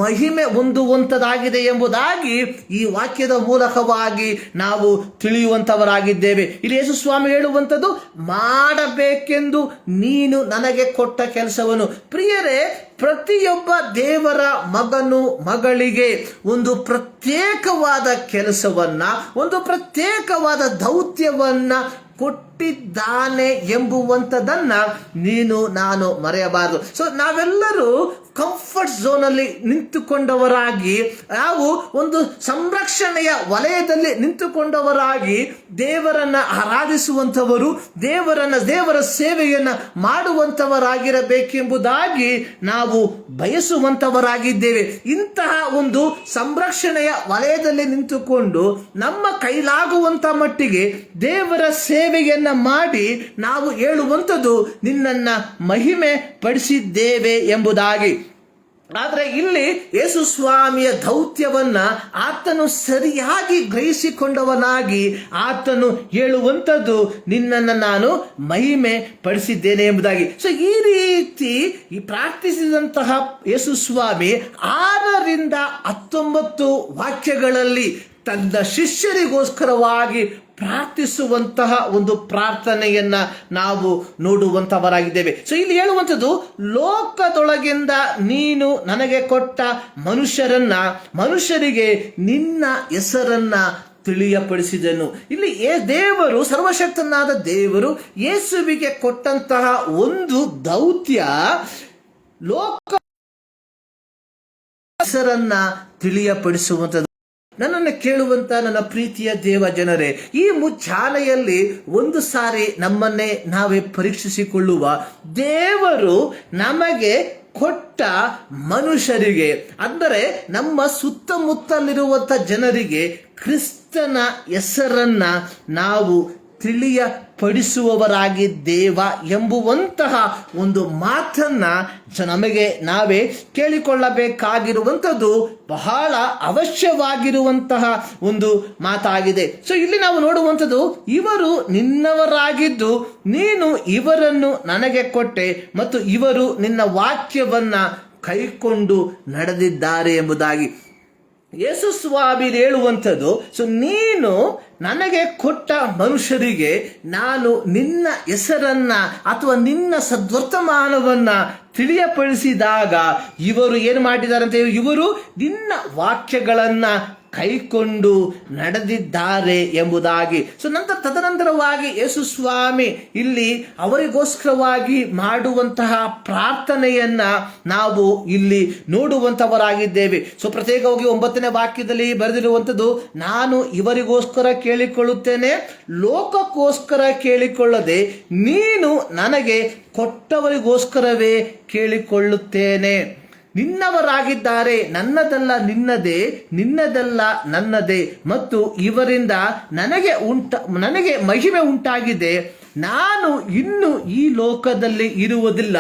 ಮಹಿಮೆ ಹೊಂದುವಂಥದ್ದಾಗಿದೆ ಎಂಬುದಾಗಿ ಈ ವಾಕ್ಯದ ಮೂಲಕವಾಗಿ ನಾವು ತಿಳಿಯುವಂಥವರಾಗಿದ್ದೇವೆ. ಇಲ್ಲಿ ಯೇಸು ಸ್ವಾಮಿ ಹೇಳುವಂಥದ್ದು, ಮಾಡಬೇಕೆಂದು ನೀನು ನನಗೆ ಕೊಟ್ಟ ಕೆಲಸವನ್ನು. ಪ್ರಿಯರೇ, ಪ್ರತಿಯೊಬ್ಬ ದೇವರ ಮಗನು ಮಗಳಿಗೆ ಒಂದು ಪ್ರತ್ಯೇಕವಾದ ಕೆಲಸವನ್ನ, ಒಂದು ಪ್ರತ್ಯೇಕವಾದ ದೌತ್ಯವನ್ನ ಕೊಟ್ಟಿದ್ದಾನೆ ಎಂಬುವಂಥದ್ದನ್ನ ನಾನು ಮರೆಯಬಾರದು. ಸೊ ನಾವೆಲ್ಲರೂ ಕಂಫರ್ಟ್ ಝೋನ್ ಅಲ್ಲಿ ನಿಂತುಕೊಂಡವರಾಗಿ, ನಾವು ಒಂದು ಸಂರಕ್ಷಣೆಯ ವಲಯದಲ್ಲಿ ನಿಂತುಕೊಂಡವರಾಗಿ ದೇವರನ್ನ ಆರಾಧಿಸುವಂಥವರು, ದೇವರ ಸೇವೆಯನ್ನ ಮಾಡುವಂಥವರಾಗಿರಬೇಕೆಂಬುದಾಗಿ ನಾವು ಬಯಸುವಂಥವರಾಗಿದ್ದೇವೆ. ಇಂತಹ ಒಂದು ಸಂರಕ್ಷಣೆಯ ವಲಯದಲ್ಲಿ ನಿಂತುಕೊಂಡು ನಮ್ಮ ಕೈಲಾಗುವಂತ ಮಟ್ಟಿಗೆ ದೇವರ ಸೇವೆಯನ್ನ ಮಾಡಿ ನಾವು ಹೇಳುವಂಥದ್ದು, ನಿನ್ನನ್ನ ಮಹಿಮೆ ಪಡಿಸಿದ್ದೇವೆ ಎಂಬುದಾಗಿ. ಆದರೆ ಇಲ್ಲಿ ಯೇಸು ಸ್ವಾಮಿಯ ದೌತ್ಯವನ್ನ ಆತನು ಸರಿಯಾಗಿ ಗ್ರಹಿಸಿಕೊಂಡವನಾಗಿ ಆತನು ಹೇಳುವಂಥದ್ದು, ನಿನ್ನನ್ನು ನಾನು ಮಹಿಮೆ ಪಡಿಸಿದ್ದೇನೆ ಎಂಬುದಾಗಿ. ಸೊ ಈ ರೀತಿ ಪ್ರಾರ್ಥಿಸಿದಂತಹ ಯೇಸು ಸ್ವಾಮಿ 6ರಿಂದ 19 ವಾಕ್ಯಗಳಲ್ಲಿ ತನ್ನ ಶಿಷ್ಯರಿಗೋಸ್ಕರವಾಗಿ ಪ್ರಾರ್ಥಿಸುವಂತಹ ಒಂದು ಪ್ರಾರ್ಥನೆಯನ್ನ ನಾವು ನೋಡುವಂತವರಾಗಿದ್ದೇವೆ. ಸೊ ಇಲ್ಲಿ ಹೇಳುವಂಥದ್ದು, ಲೋಕದೊಳಗಿಂದ ನೀನು ನನಗೆ ಕೊಟ್ಟ ಮನುಷ್ಯರಿಗೆ ನಿನ್ನ ಹೆಸರನ್ನ ತಿಳಿಯಪಡಿಸಿದನು. ಇಲ್ಲಿ ದೇವರು, ಸರ್ವಶಕ್ತನಾದ ದೇವರು ಯೇಸುವಿಗೆ ಕೊಟ್ಟಂತಹ ಒಂದು ದೌತ್ಯ, ಲೋಕ ಹೆಸರನ್ನ ತಿಳಿಯಪಡಿಸುವಂಥದ್ದು. ನನ್ನನ್ನು ಕೇಳುವಂತ ನನ್ನ ಪ್ರೀತಿಯ ದೇವ ಜನರೇ, ಈ ಮುಚ್ಚಾಲೆಯಲ್ಲಿ ಒಂದು ಸಾರಿ ನಮ್ಮನ್ನೇ ನಾವೇ ಪರೀಕ್ಷಿಸಿಕೊಳ್ಳುವ. ದೇವರು ನಮಗೆ ಕೊಟ್ಟ ಮನುಷ್ಯರಿಗೆ, ಅಂದರೆ ನಮ್ಮ ಸುತ್ತಮುತ್ತಲಿರುವಂಥ ಜನರಿಗೆ ಕ್ರಿಸ್ತನ ಹೆಸರನ್ನ ನಾವು ತಿಳಿಯಪಡಿಸುವವರಾಗಿದ್ದೇವ ಎಂಬುವಂತಹ ಒಂದು ಮಾತನ್ನ ನಮಗೆ ನಾವೇ ಕೇಳಿಕೊಳ್ಳಬೇಕಾಗಿರುವಂಥದ್ದು ಬಹಳ ಅವಶ್ಯವಾಗಿರುವಂತಹ ಒಂದು ಮಾತಾಗಿದೆ. ಸೊ ಇಲ್ಲಿ ನಾವು ನೋಡುವಂಥದ್ದು, ಇವರು ನಿನ್ನವರಾಗಿದ್ದು ನೀನು ಇವರನ್ನು ನನಗೆ ಕೊಟ್ಟೆ ಮತ್ತು ಇವರು ನಿನ್ನ ವಾಕ್ಯವನ್ನ ಕೈಕೊಂಡು ನಡೆದಿದ್ದಾರೆ ಎಂಬುದಾಗಿ. ಯೇಸು ಸ್ವಾಮಿ ಹೇಳುವಂಥದ್ದು, ಸೊ ನೀನು ನನಗೆ ಕೊಟ್ಟ ಮನುಷ್ಯರಿಗೆ ನಾನು ನಿನ್ನ ಹೆಸರನ್ನ ಅಥವಾ ನಿನ್ನ ಸದ್ವರ್ತಮಾನವನ್ನ ತಿಳಿಯಪಡಿಸಿದಾಗ ಇವರು ಏನು ಮಾಡಿದ್ದಾರೆ ಇವರು ನಿನ್ನ ವಾಕ್ಯಗಳನ್ನ ಕೈಕೊಂಡು ನಡೆದಿದ್ದಾರೆ ಎಂಬುದಾಗಿ. ಸೊ ತದನಂತರವಾಗಿ ಯೇಸು ಸ್ವಾಮಿ ಇಲ್ಲಿ ಅವರಿಗೋಸ್ಕರವಾಗಿ ಮಾಡುವಂತಹ ಪ್ರಾರ್ಥನೆಯನ್ನ ನಾವು ಇಲ್ಲಿ ನೋಡುವಂತವರಾಗಿದ್ದೇವೆ. ಸೊ ಪ್ರತ್ಯೇಕವಾಗಿ 9ನೇ ವಾಕ್ಯದಲ್ಲಿ ಬರೆದಿರುವಂಥದ್ದು, ನಾನು ಇವರಿಗೋಸ್ಕರ ಕೇಳಿಕೊಳ್ಳುತ್ತೇನೆ, ಲೋಕಕ್ಕೋಸ್ಕರ ಕೇಳಿಕೊಳ್ಳದೆ ನೀನು ನನಗೆ ಕೊಟ್ಟವರಿಗೋಸ್ಕರವೇ ಕೇಳಿಕೊಳ್ಳುತ್ತೇನೆ. ನಿನ್ನವರಾಗಿದ್ದಾರೆ, ನನ್ನದಲ್ಲ ನಿನ್ನದೇ, ನಿನ್ನದಲ್ಲ ನನ್ನದೇ, ಮತ್ತು ಇವರಿಂದ ನನಗೆ ಮಹಿಮೆ ಉಂಟಾಗಿದೆ, ನಾನು ಇನ್ನು ಈ ಲೋಕದಲ್ಲಿ ಇರುವುದಿಲ್ಲ,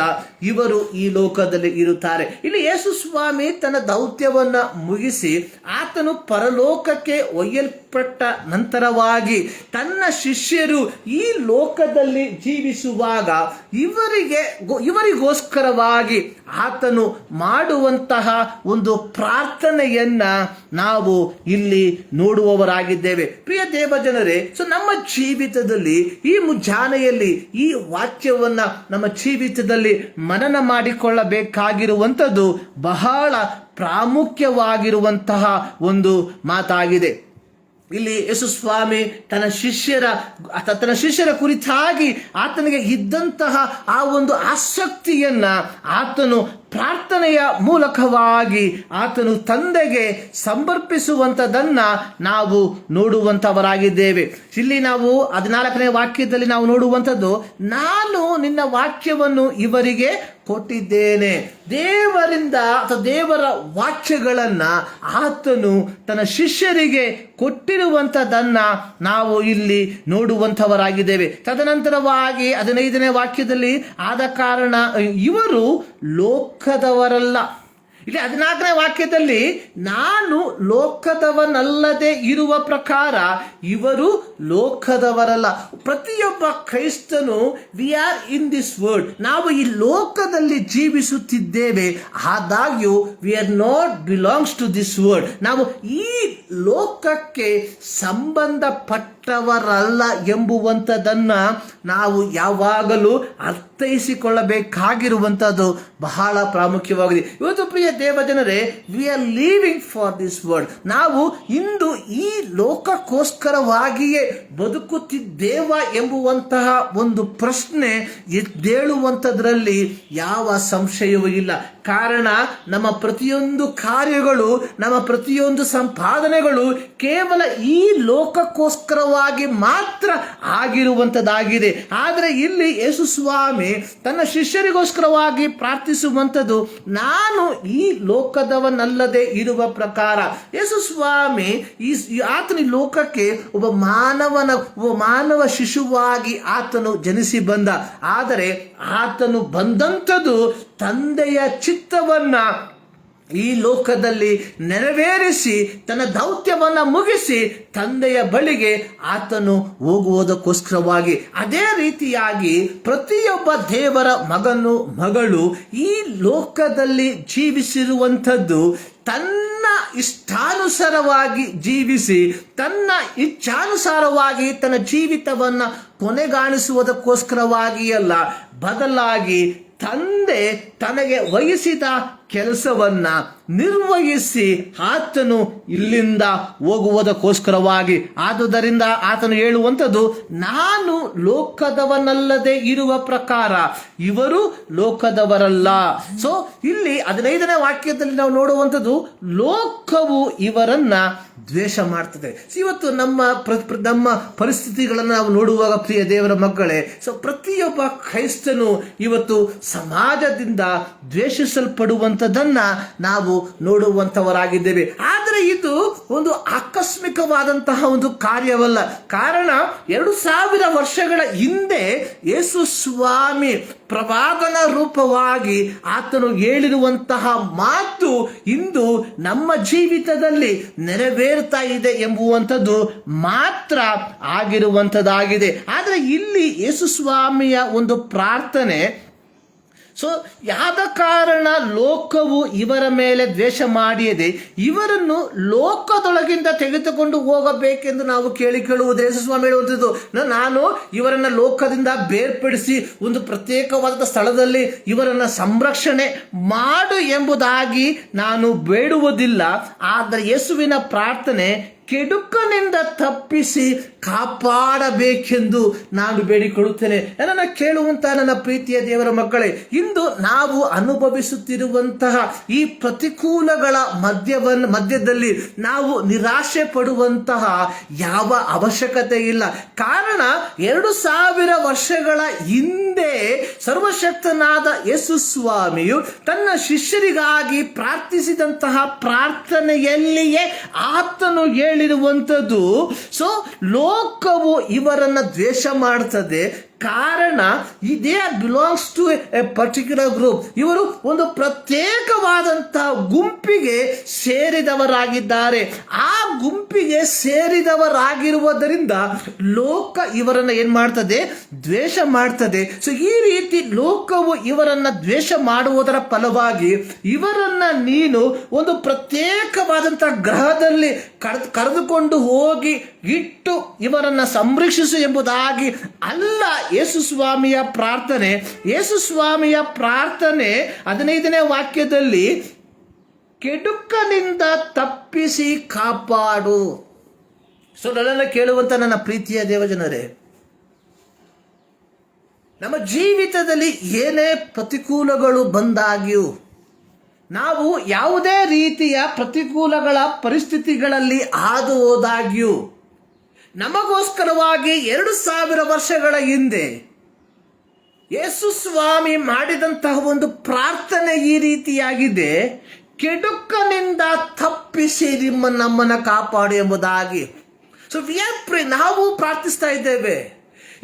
ಇವರು ಈ ಲೋಕದಲ್ಲಿ ಇರುತ್ತಾರೆ. ಇಲ್ಲಿ ಯೇಸು ಸ್ವಾಮಿ ತನ್ನ ದೌತ್ಯವನ್ನ ಮುಗಿಸಿ ಆತನು ಪರಲೋಕಕ್ಕೆ ಒಯ್ಯಲ್ಪಟ್ಟ ನಂತರವಾಗಿ ತನ್ನ ಶಿಷ್ಯರು ಈ ಲೋಕದಲ್ಲಿ ಜೀವಿಸುವಾಗ ಇವರಿಗೋಸ್ಕರವಾಗಿ ಆತನು ಮಾಡುವಂತಹ ಒಂದು ಪ್ರಾರ್ಥನೆಯನ್ನ ನಾವು ಇಲ್ಲಿ ನೋಡುವವರಾಗಿದ್ದೇವೆ. ಪ್ರಿಯ ದೇವಜನರೇ, ಸೊ ನಮ್ಮ ಜೀವಿತದಲ್ಲಿ ಈ ಮುಂಜಾನೆಯಲ್ಲಿ ಈ ವಾಕ್ಯವನ್ನ ನಮ್ಮ ಜೀವಿತದಲ್ಲಿ ಮನನ ಮಾಡಿಕೊಳ್ಳಬೇಕಾಗಿರುವಂಥದ್ದು ಬಹಳ ಪ್ರಾಮುಖ್ಯವಾಗಿರುವಂತಹ ಒಂದು ಮಾತಾಗಿದೆ. ಇಲ್ಲಿ ಯೇಸು ಸ್ವಾಮಿ ತನ್ನ ಶಿಷ್ಯರ ಕುರಿತಾಗಿ ಆತನಿಗೆ ಇದ್ದಂತಹ ಆ ಒಂದು ಆಸಕ್ತಿಯನ್ನ ಆತನು ಪ್ರಾರ್ಥನೆಯ ಮೂಲಕವಾಗಿ ಆತನು ತಂದೆಗೆ ಸಮರ್ಪಿಸುವಂಥದ್ದನ್ನ ನಾವು ನೋಡುವಂಥವರಾಗಿದ್ದೇವೆ. ಇಲ್ಲಿ ನಾವು 14ನೇ ವಾಕ್ಯದಲ್ಲಿ ನಾವು ನೋಡುವಂಥದ್ದು, ನಾನು ನಿನ್ನ ವಾಕ್ಯವನ್ನು ಇವರಿಗೆ ಕೊಟ್ಟಿದ್ದೇನೆ. ದೇವರಿಂದ ಅಥವಾ ದೇವರ ವಾಕ್ಯಗಳನ್ನ ಆತನು ತನ್ನ ಶಿಷ್ಯರಿಗೆ ಕೊಟ್ಟಿರುವಂಥದ್ದನ್ನ ನಾವು ಇಲ್ಲಿ ನೋಡುವಂಥವರಾಗಿದ್ದೇವೆ. ತದನಂತರವಾಗಿ 15ನೇ ವಾಕ್ಯದಲ್ಲಿ, ಆದ ಕಾರಣ ಇವರು ಲೋಕದವರಲ್ಲ. ಇಲ್ಲಿ 14ನೇ ವಾಕ್ಯದಲ್ಲಿ, ನಾನು ಲೋಕದವನಲ್ಲದೆ ಇರುವ ಪ್ರಕಾರ ಇವರು ಲೋಕದವರಲ್ಲ. ಪ್ರತಿಯೊಬ್ಬ ಕ್ರೈಸ್ತನು we are in this world, ನಾವು ಈ ಲೋಕದಲ್ಲಿ ಜೀವಿಸುತ್ತಿದ್ದೇವೆ, ಆದಾಗ್ಯೂ we are not belongs to this world. ನಾವು ಈ ಲೋಕಕ್ಕೆ ಸಂಬಂಧಪಟ್ಟವರಲ್ಲ ಎಂಬುವಂಥದ್ದನ್ನ ನಾವು ಯಾವಾಗಲೂ ಅರ್ಥೈಸಿಕೊಳ್ಳಬೇಕಾಗಿರುವಂಥದ್ದು ಬಹಳ ಪ್ರಾಮುಖ್ಯವಾಗಿದೆ. ಇವತ್ತು ಪ್ರಿಯ ದೇವಜನರೇ, we are living for this world. ನಾವು ಇಂದು ಈ ಲೋಕಕ್ಕೋಸ್ಕರವಾಗಿಯೇ ಬದುಕುತ್ತಿದ್ದೇವ ಎಂಬುವಂತಹ ಒಂದು ಪ್ರಶ್ನೆ ಎದ್ದೇಳುವಂಥದ್ರಲ್ಲಿ ಯಾವ ಸಂಶಯವೂ ಇಲ್ಲ. ಕಾರಣ, ನಮ್ಮ ಪ್ರತಿಯೊಂದು ಕಾರ್ಯಗಳು, ನಮ್ಮ ಪ್ರತಿಯೊಂದು ಸಂಪಾದನೆಗಳು ಕೇವಲ ಈ ಲೋಕಕ್ಕೋಸ್ಕರವಾಗಿ ಮಾತ್ರ ಆಗಿರುವಂಥದ್ದಾಗಿದೆ. ಆದರೆ ಇಲ್ಲಿ ಯೇಸು ಸ್ವಾಮಿ ತನ್ನ ಶಿಷ್ಯರಿಗೋಸ್ಕರವಾಗಿ ಪ್ರಾರ್ಥಿಸುವಂಥದ್ದು, ನಾನು ಈ ಲೋಕದವನಲ್ಲದೆ ಇರುವ ಪ್ರಕಾರ. ಯೇಸು ಸ್ವಾಮಿ ಆತನ ಲೋಕಕ್ಕೆ ಒಬ್ಬ ಮಾನವ ಶಿಶುವಾಗಿ ಆತನು ಜನಿಸಿ ಬಂದ. ಆದರೆ ಆತನು ಬಂದಂಥದ್ದು ತಂದೆಯ ಚಿತ್ತವನ್ನ ಈ ಲೋಕದಲ್ಲಿ ನೆರವೇರಿಸಿ ತನ್ನ ದೌತ್ಯವನ್ನ ಮುಗಿಸಿ ತಂದೆಯ ಬಳಿಗೆ ಆತನು ಹೋಗುವುದಕ್ಕೋಸ್ಕರವಾಗಿ. ಅದೇ ರೀತಿಯಾಗಿ ಪ್ರತಿಯೊಬ್ಬ ದೇವರ ಮಗಳು ಈ ಲೋಕದಲ್ಲಿ ಜೀವಿಸಿರುವಂಥದ್ದು ತನ್ನ ಇಷ್ಟಾನುಸಾರವಾಗಿ ಜೀವಿಸಿ ತನ್ನ ಇಚ್ಛಾನುಸಾರವಾಗಿ ತನ್ನ ಜೀವಿತವನ್ನ ಕೊನೆಗಾಣಿಸುವುದಕ್ಕೋಸ್ಕರವಾಗಿ ಅಲ್ಲ, ಬದಲಾಗಿ ತಂದೆ ತನಗೆ ವಹಿಸಿದ ಕೆಲಸವನ್ನ ನಿರ್ವಹಿಸಿ ಆತನು ಇಲ್ಲಿಂದ ಹೋಗುವುದಕ್ಕೋಸ್ಕರವಾಗಿ. ಆದುದರಿಂದ ಆತನು ಹೇಳುವಂಥದ್ದು, ನಾನು ಲೋಕದವನಲ್ಲದೆ ಇರುವ ಪ್ರಕಾರ ಇವರು ಲೋಕದವರಲ್ಲ. ಸೊ ಇಲ್ಲಿ 15ನೇ ವಾಕ್ಯದಲ್ಲಿ ನಾವು ನೋಡುವಂಥದ್ದು, ಲೋಕವು ಇವರನ್ನ ದ್ವೇಷ ಮಾಡ್ತದೆ. ಇವತ್ತು ನಮ್ಮ ಪರಿಸ್ಥಿತಿಗಳನ್ನು ನಾವು ನೋಡುವಾಗ ಪ್ರಿಯ ದೇವರ ಮಕ್ಕಳೇ, ಸೊ ಪ್ರತಿಯೊಬ್ಬ ಕ್ರೈಸ್ತನು ಇವತ್ತು ಸಮಾಜದಿಂದ ದ್ವೇಷಿಸಲ್ಪಡುವಂಥದ್ದನ್ನ ನಾವು ನೋಡುವಂಥವರಾಗಿದ್ದೇವೆ. ಆದರೆ ಇದು ಒಂದು ಆಕಸ್ಮಿಕವಾದಂತಹ ಒಂದು ಕಾರ್ಯವಲ್ಲ. ಕಾರಣ, 2000 ವರ್ಷಗಳ ಹಿಂದೆ ಯೇಸು ಸ್ವಾಮಿ ಪ್ರವಾದನ ರೂಪವಾಗಿ ಆತನು ಹೇಳಿರುವಂತಹ ಮಾತು ಇಂದು ನಮ್ಮ ಜೀವಿತದಲ್ಲಿ ನೆರವೇರ್ತಾ ಇದೆ ಎಂಬುವಂಥದ್ದು ಮಾತ್ರ ಆಗಿರುವಂಥದ್ದಾಗಿದೆ. ಆದರೆ ಇಲ್ಲಿ ಯೇಸು ಸ್ವಾಮಿಯ ಒಂದು ಪ್ರಾರ್ಥನೆ, ಸೊ ಯಾದ ಕಾರಣ ಲೋಕವು ಇವರ ಮೇಲೆ ದ್ವೇಷ ಮಾಡಿಯದೆ ಇವರನ್ನು ಲೋಕದೊಳಗಿಂದ ತೆಗೆದುಕೊಂಡು ಹೋಗಬೇಕೆಂದು ನಾವು ಕೇಳುವುದು. ಯೇಸು ಸ್ವಾಮಿ ಹೇಳುವಂಥದ್ದು, ನಾನು ಇವರನ್ನ ಲೋಕದಿಂದ ಬೇರ್ಪಡಿಸಿ ಒಂದು ಪ್ರತ್ಯೇಕವಾದ ಸ್ಥಳದಲ್ಲಿ ಇವರನ್ನ ಸಂರಕ್ಷಣೆ ಮಾಡು ಎಂಬುದಾಗಿ ನಾನು ಬೇಡುವುದಿಲ್ಲ. ಆದರೆ ಯೇಸುವಿನ ಪ್ರಾರ್ಥನೆ, ಕೆಡುಕನಿಂದ ತಪ್ಪಿಸಿ ಕಾಪಾಡಬೇಕೆಂದು ನಾನು ಬೇಡಿಕೊಳ್ಳುತ್ತೇನೆ. ನನ್ನ ಕೇಳುವಂತ ನನ್ನ ಪ್ರೀತಿಯ ದೇವರ ಮಕ್ಕಳೇ, ಇಂದು ನಾವು ಅನುಭವಿಸುತ್ತಿರುವಂತಹ ಈ ಪ್ರತಿಕೂಲಗಳ ಮಧ್ಯದಲ್ಲಿ ನಾವು ನಿರಾಶೆ ಪಡುವಂತಹ ಯಾವ ಅವಶ್ಯಕತೆ ಇಲ್ಲ. ಕಾರಣ, 2000 ವರ್ಷಗಳ ಹಿಂದೆ ಸರ್ವಶಕ್ತನಾದ ಯೇಸು ಸ್ವಾಮಿಯು ತನ್ನ ಶಿಷ್ಯರಿಗಾಗಿ ಪ್ರಾರ್ಥಿಸಿದಂತಹ ಪ್ರಾರ್ಥನೆಯಲ್ಲಿಯೇ ಆತನು ಹೇಳಿರುವಂಥದ್ದು, ಸೊ ಲೋಕವು ಇವರನ್ನ ದ್ವೇಷ ಮಾಡ್ತದೆ, ಕಾರಣ they belongs to a particular group. ಇವರು ಒಂದು ಪ್ರತ್ಯೇಕವಾದಂತಹ ಗುಂಪಿಗೆ ಸೇರಿದವರಾಗಿದ್ದಾರೆ. ಆ ಗುಂಪಿಗೆ ಸೇರಿದವರಾಗಿರುವುದರಿಂದ ಲೋಕ ಇವರನ್ನ ಏನ್ ಮಾಡ್ತದೆ? ದ್ವೇಷ ಮಾಡ್ತದೆ. ಸೊ ಈ ರೀತಿ ಲೋಕವು ಇವರನ್ನ ದ್ವೇಷ ಮಾಡುವುದರ ಫಲವಾಗಿ ಇವರನ್ನ ನೀನು ಒಂದು ಪ್ರತ್ಯೇಕವಾದಂತಹ ಗ್ರಹದಲ್ಲಿ ಕರೆದುಕೊಂಡು ಹೋಗಿ ಇಟ್ಟು ಇವರನ್ನ ಸಂರಕ್ಷಿಸು ಎಂಬುದಾಗಿ ಅಲ್ಲ ಯೇಸು ಸ್ವಾಮಿಯ ಪ್ರಾರ್ಥನೆ. ಯೇಸು ಸ್ವಾಮಿಯ ಪ್ರಾರ್ಥನೆ 15ನೇ ವಾಕ್ಯದಲ್ಲಿ ಕೆಡುಕನಿಂದ ತಪ್ಪಿಸಿ ಕಾಪಾಡು. ಸೊ ನನ್ನನ್ನು ಕೇಳುವಂತ ನನ್ನ ಪ್ರೀತಿಯ ದೇವಜನರೇ, ನಮ್ಮ ಜೀವಿತದಲ್ಲಿ ಏನೇ ಪ್ರತಿಕೂಲಗಳು ಬಂದಾಗ್ಯೂ, ನಾವು ಯಾವುದೇ ರೀತಿಯ ಪ್ರತಿಕೂಲಗಳ ಪರಿಸ್ಥಿತಿಗಳಲ್ಲಿ ಹಾದು ಹೋದಾಗ್ಯೂ, ನಮಗೋಸ್ಕರವಾಗಿ 2000 ವರ್ಷಗಳ ಹಿಂದೆ ಯೇಸು ಸ್ವಾಮಿ ಮಾಡಿದಂತಹ ಒಂದು ಪ್ರಾರ್ಥನೆ ಈ ರೀತಿಯಾಗಿದೆ: ಕೆಡುಕನಿಂದ ತಪ್ಪಿಸಿ ನಮ್ಮನ್ನ ಕಾಪಾಡು ಎಂಬುದಾಗಿ. ಸೊ ನಾವು ಪ್ರಾರ್ಥಿಸ್ತಾ ಇದ್ದೇವೆ.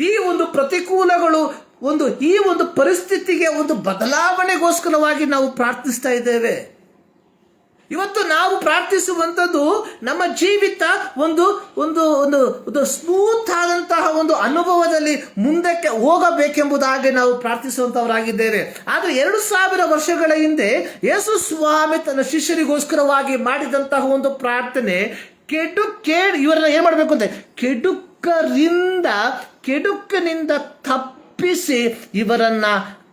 ಈ ಒಂದು ಪ್ರತಿಕೂಲಗಳು ಈ ಒಂದು ಪರಿಸ್ಥಿತಿಗೆ ಒಂದು ಬದಲಾವಣೆಗೋಸ್ಕರವಾಗಿ ನಾವು ಪ್ರಾರ್ಥಿಸ್ತಾ ಇದ್ದೇವೆ. ಇವತ್ತು ನಾವು ಪ್ರಾರ್ಥಿಸುವಂಥದ್ದು ನಮ್ಮ ಜೀವಿತ ಒಂದು ಒಂದು ಒಂದು ಒಂದು ಸ್ಮೂತ್ ಆದಂತಹ ಒಂದು ಅನುಭವದಲ್ಲಿ ಮುಂದಕ್ಕೆ ಹೋಗಬೇಕೆಂಬುದಾಗಿ ನಾವು ಪ್ರಾರ್ಥಿಸುವಂತವರಾಗಿದ್ದೇವೆ. ಆದರೆ 2000 ವರ್ಷಗಳ ಹಿಂದೆ ಯೇಸು ಸ್ವಾಮಿ ತನ್ನ ಶಿಷ್ಯರಿಗೋಸ್ಕರವಾಗಿ ಮಾಡಿದಂತಹ ಒಂದು ಪ್ರಾರ್ಥನೆ ಇವರನ್ನ ಏನ್ ಮಾಡಬೇಕು ಅಂತ, ಕೆಡುಕನಿಂದ ತಪ್ಪಿಸಿ ಇವರನ್ನ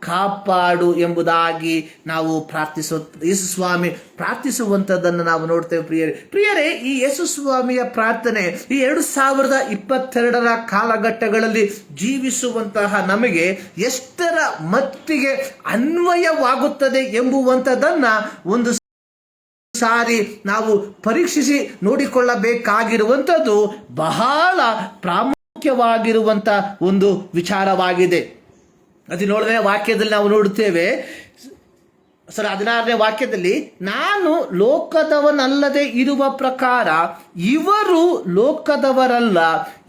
ಕಾಪಾಡು ಎಂಬುದಾಗಿ ನಾವು ಯೇಸು ಸ್ವಾಮಿ ಪ್ರಾರ್ಥಿಸುವಂಥದ್ದನ್ನು ನಾವು ನೋಡ್ತೇವೆ. ಪ್ರಿಯರೇ, ಈ ಯೇಸು ಸ್ವಾಮಿಯ ಪ್ರಾರ್ಥನೆ ಈ 2022 ಕಾಲಘಟ್ಟಗಳಲ್ಲಿ ಜೀವಿಸುವಂತಹ ನಮಗೆ ಎಷ್ಟರ ಮಟ್ಟಿಗೆ ಅನ್ವಯವಾಗುತ್ತದೆ ಎಂಬುವಂಥದ್ದನ್ನ ಒಂದು ಸಾರಿ ನಾವು ಪರೀಕ್ಷಿಸಿ ನೋಡಿಕೊಳ್ಳಬೇಕಾಗಿರುವಂಥದ್ದು ಬಹಳ ಪ್ರಾಮುಖ್ಯವಾಗಿರುವಂತ ಒಂದು ವಿಚಾರವಾಗಿದೆ. 17ನೇ ವಾಕ್ಯದಲ್ಲಿ ನಾವು ನೋಡುತ್ತೇವೆ. 16ನೇ ವಾಕ್ಯದಲ್ಲಿ, ನಾನು ಲೋಕದವನಲ್ಲದೆ ಇರುವ ಪ್ರಕಾರ ಇವರು ಲೋಕದವರಲ್ಲ,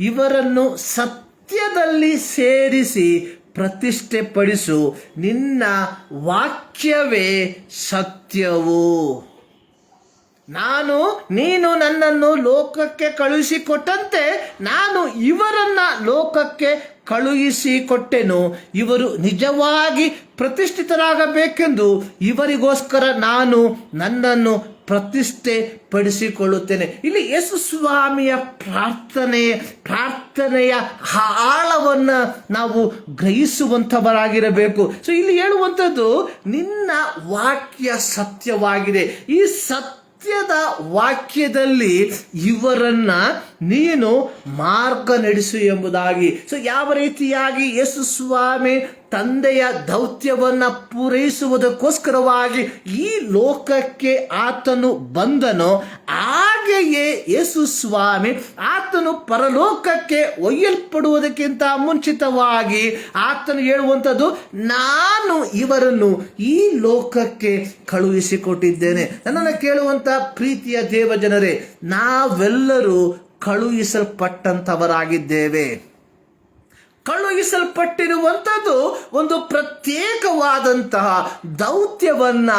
ಇವರನ್ನು ಸತ್ಯದಲ್ಲಿ ಸೇರಿಸಿ ಪ್ರತಿಷ್ಠೆ ಪಡಿಸು, ನಿನ್ನ ವಾಕ್ಯವೇ ಸತ್ಯವು. ನೀನು ನನ್ನನ್ನು ಲೋಕಕ್ಕೆ ಕಳುಹಿಸಿಕೊಟ್ಟಂತೆ ನಾನು ಇವರನ್ನ ಲೋಕಕ್ಕೆ ಕಳುಹಿಸಿಕೊಟ್ಟೆನು. ಇವರು ನಿಜವಾಗಿ ಪ್ರತಿಷ್ಠಿತರಾಗಬೇಕೆಂದು ಇವರಿಗೋಸ್ಕರ ನಾನು ನನ್ನನ್ನು ಪ್ರತಿಷ್ಠೆ ಪಡಿಸಿಕೊಳ್ಳುತ್ತೇನೆ. ಇಲ್ಲಿ ಯೇಸು ಸ್ವಾಮಿಯ ಪ್ರಾರ್ಥನೆಯ ಆಳವನ್ನ ನಾವು ಗ್ರಹಿಸುವಂತವರಾಗಿರಬೇಕು. ಸೊ ಇಲ್ಲಿ ಹೇಳುವಂಥದ್ದು, ನಿನ್ನ ವಾಕ್ಯ ಸತ್ಯವಾಗಿದೆ. ಈ ಸತ್ಯದ ವಾಕ್ಯದಲ್ಲಿ ಇವರನ್ನ ನೀನು ಮಾರ್ಗ ನಡೆಸು ಎಂಬುದಾಗಿ. ಸೊ ಯಾವ ರೀತಿಯಾಗಿ ಯೇಸು ಸ್ವಾಮಿ ತಂದೆಯ ದೌತ್ಯವನ್ನ ಪೂರೈಸುವುದಕ್ಕೋಸ್ಕರವಾಗಿ ಈ ಲೋಕಕ್ಕೆ ಆತನು ಬಂದನೋ, ಹಾಗೆಯೇ ಯೇಸು ಸ್ವಾಮಿ ಆತನು ಪರಲೋಕಕ್ಕೆ ಒಯ್ಯಲ್ಪಡುವುದಕ್ಕಿಂತ ಮುಂಚಿತವಾಗಿ ಆತನು ಹೇಳುವಂಥದ್ದು, ನಾನು ಇವರನ್ನು ಈ ಲೋಕಕ್ಕೆ ಕಳುಹಿಸಿಕೊಟ್ಟಿದ್ದೇನೆ. ನನ್ನನ್ನು ಕೇಳುವಂತ ಪ್ರೀತಿಯ ದೇವಜನರೇ, ನಾವೆಲ್ಲರೂ ಕಳುಹಿಸಲ್ಪಟ್ಟಂತವರಾಗಿದ್ದೇವೆ. ಕಳುಹಿಸಲ್ಪಟ್ಟಿರುವಂಥದ್ದು ಒಂದು ಪ್ರತ್ಯೇಕವಾದಂತಹ ದೌತ್ಯವನ್ನ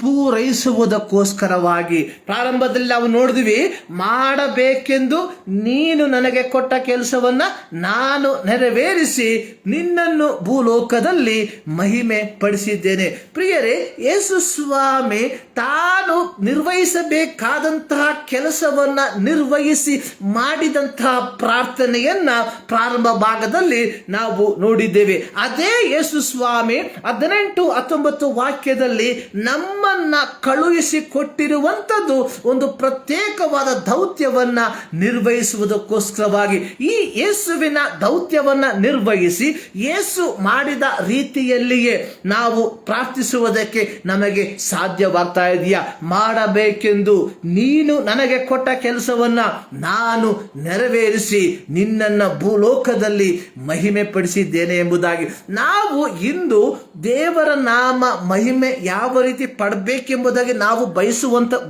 ಪೂರೈಸುವುದಕ್ಕೋಸ್ಕರವಾಗಿ. ಪ್ರಾರಂಭದಲ್ಲಿ ನಾವು ನೋಡಿದ್ವಿ, ಮಾಡಬೇಕೆಂದು ನೀನು ನನಗೆ ಕೊಟ್ಟ ಕೆಲಸವನ್ನ ನಾನು ನೆರವೇರಿಸಿ ನಿನ್ನನ್ನು ಭೂಲೋಕದಲ್ಲಿ ಮಹಿಮೆ ಪಡಿಸಿದ್ದೇನೆ. ಪ್ರಿಯರೇ, ಯೇಸು ಸ್ವಾಮಿ ತಾನು ನಿರ್ವಹಿಸಬೇಕಾದಂತಹ ಕೆಲಸವನ್ನ ನಿರ್ವಹಿಸಿ ಮಾಡಿದಂತಹ ಪ್ರಾರ್ಥನೆಯನ್ನ ಪ್ರಾರಂಭ ಭಾಗದಲ್ಲಿ ನಾವು ನೋಡಿದ್ದೇವೆ. ಅದೇ ಯೇಸು ಸ್ವಾಮಿ 18-19 ವಾಕ್ಯದಲ್ಲಿ ನಮ್ಮನ್ನ ಕಳುಹಿಸಿಕೊಟ್ಟಿರುವಂಥದ್ದು ಒಂದು ಪ್ರತ್ಯೇಕವಾದ ದೌತ್ಯವನ್ನ ನಿರ್ವಹಿಸುವುದಕ್ಕೋಸ್ಕರವಾಗಿ. ಈ ಯೇಸುವಿನ ದೌತ್ಯವನ್ನ ನಿರ್ವಹಿಸಿ ಯೇಸು ಮಾಡಿದ ರೀತಿಯಲ್ಲಿಯೇ ನಾವು ಪ್ರಾರ್ಥಿಸುವುದಕ್ಕೆ ನಮಗೆ ಸಾಧ್ಯವಾಗ್ತಾ ಇದೆಯಾ? ಮಾಡಬೇಕೆಂದು ನೀನು ನನಗೆ ಕೊಟ್ಟ ಕೆಲಸವನ್ನ ನಾನು ನೆರವೇರಿಸಿ ನಿನ್ನನ್ನು ಭೂಲೋಕದಲ್ಲಿ ಮಹಿಮೆ ಪಡಿಸಿದ್ದೇನೆ ಎಂಬುದಾಗಿ. ನಾವು ಇಂದು ದೇವರ ನಾಮ ಮಹಿಮೆ ಯಾವ ರೀತಿ ಬರಬೇಕೆಂಬುದಾಗಿ ನಾವು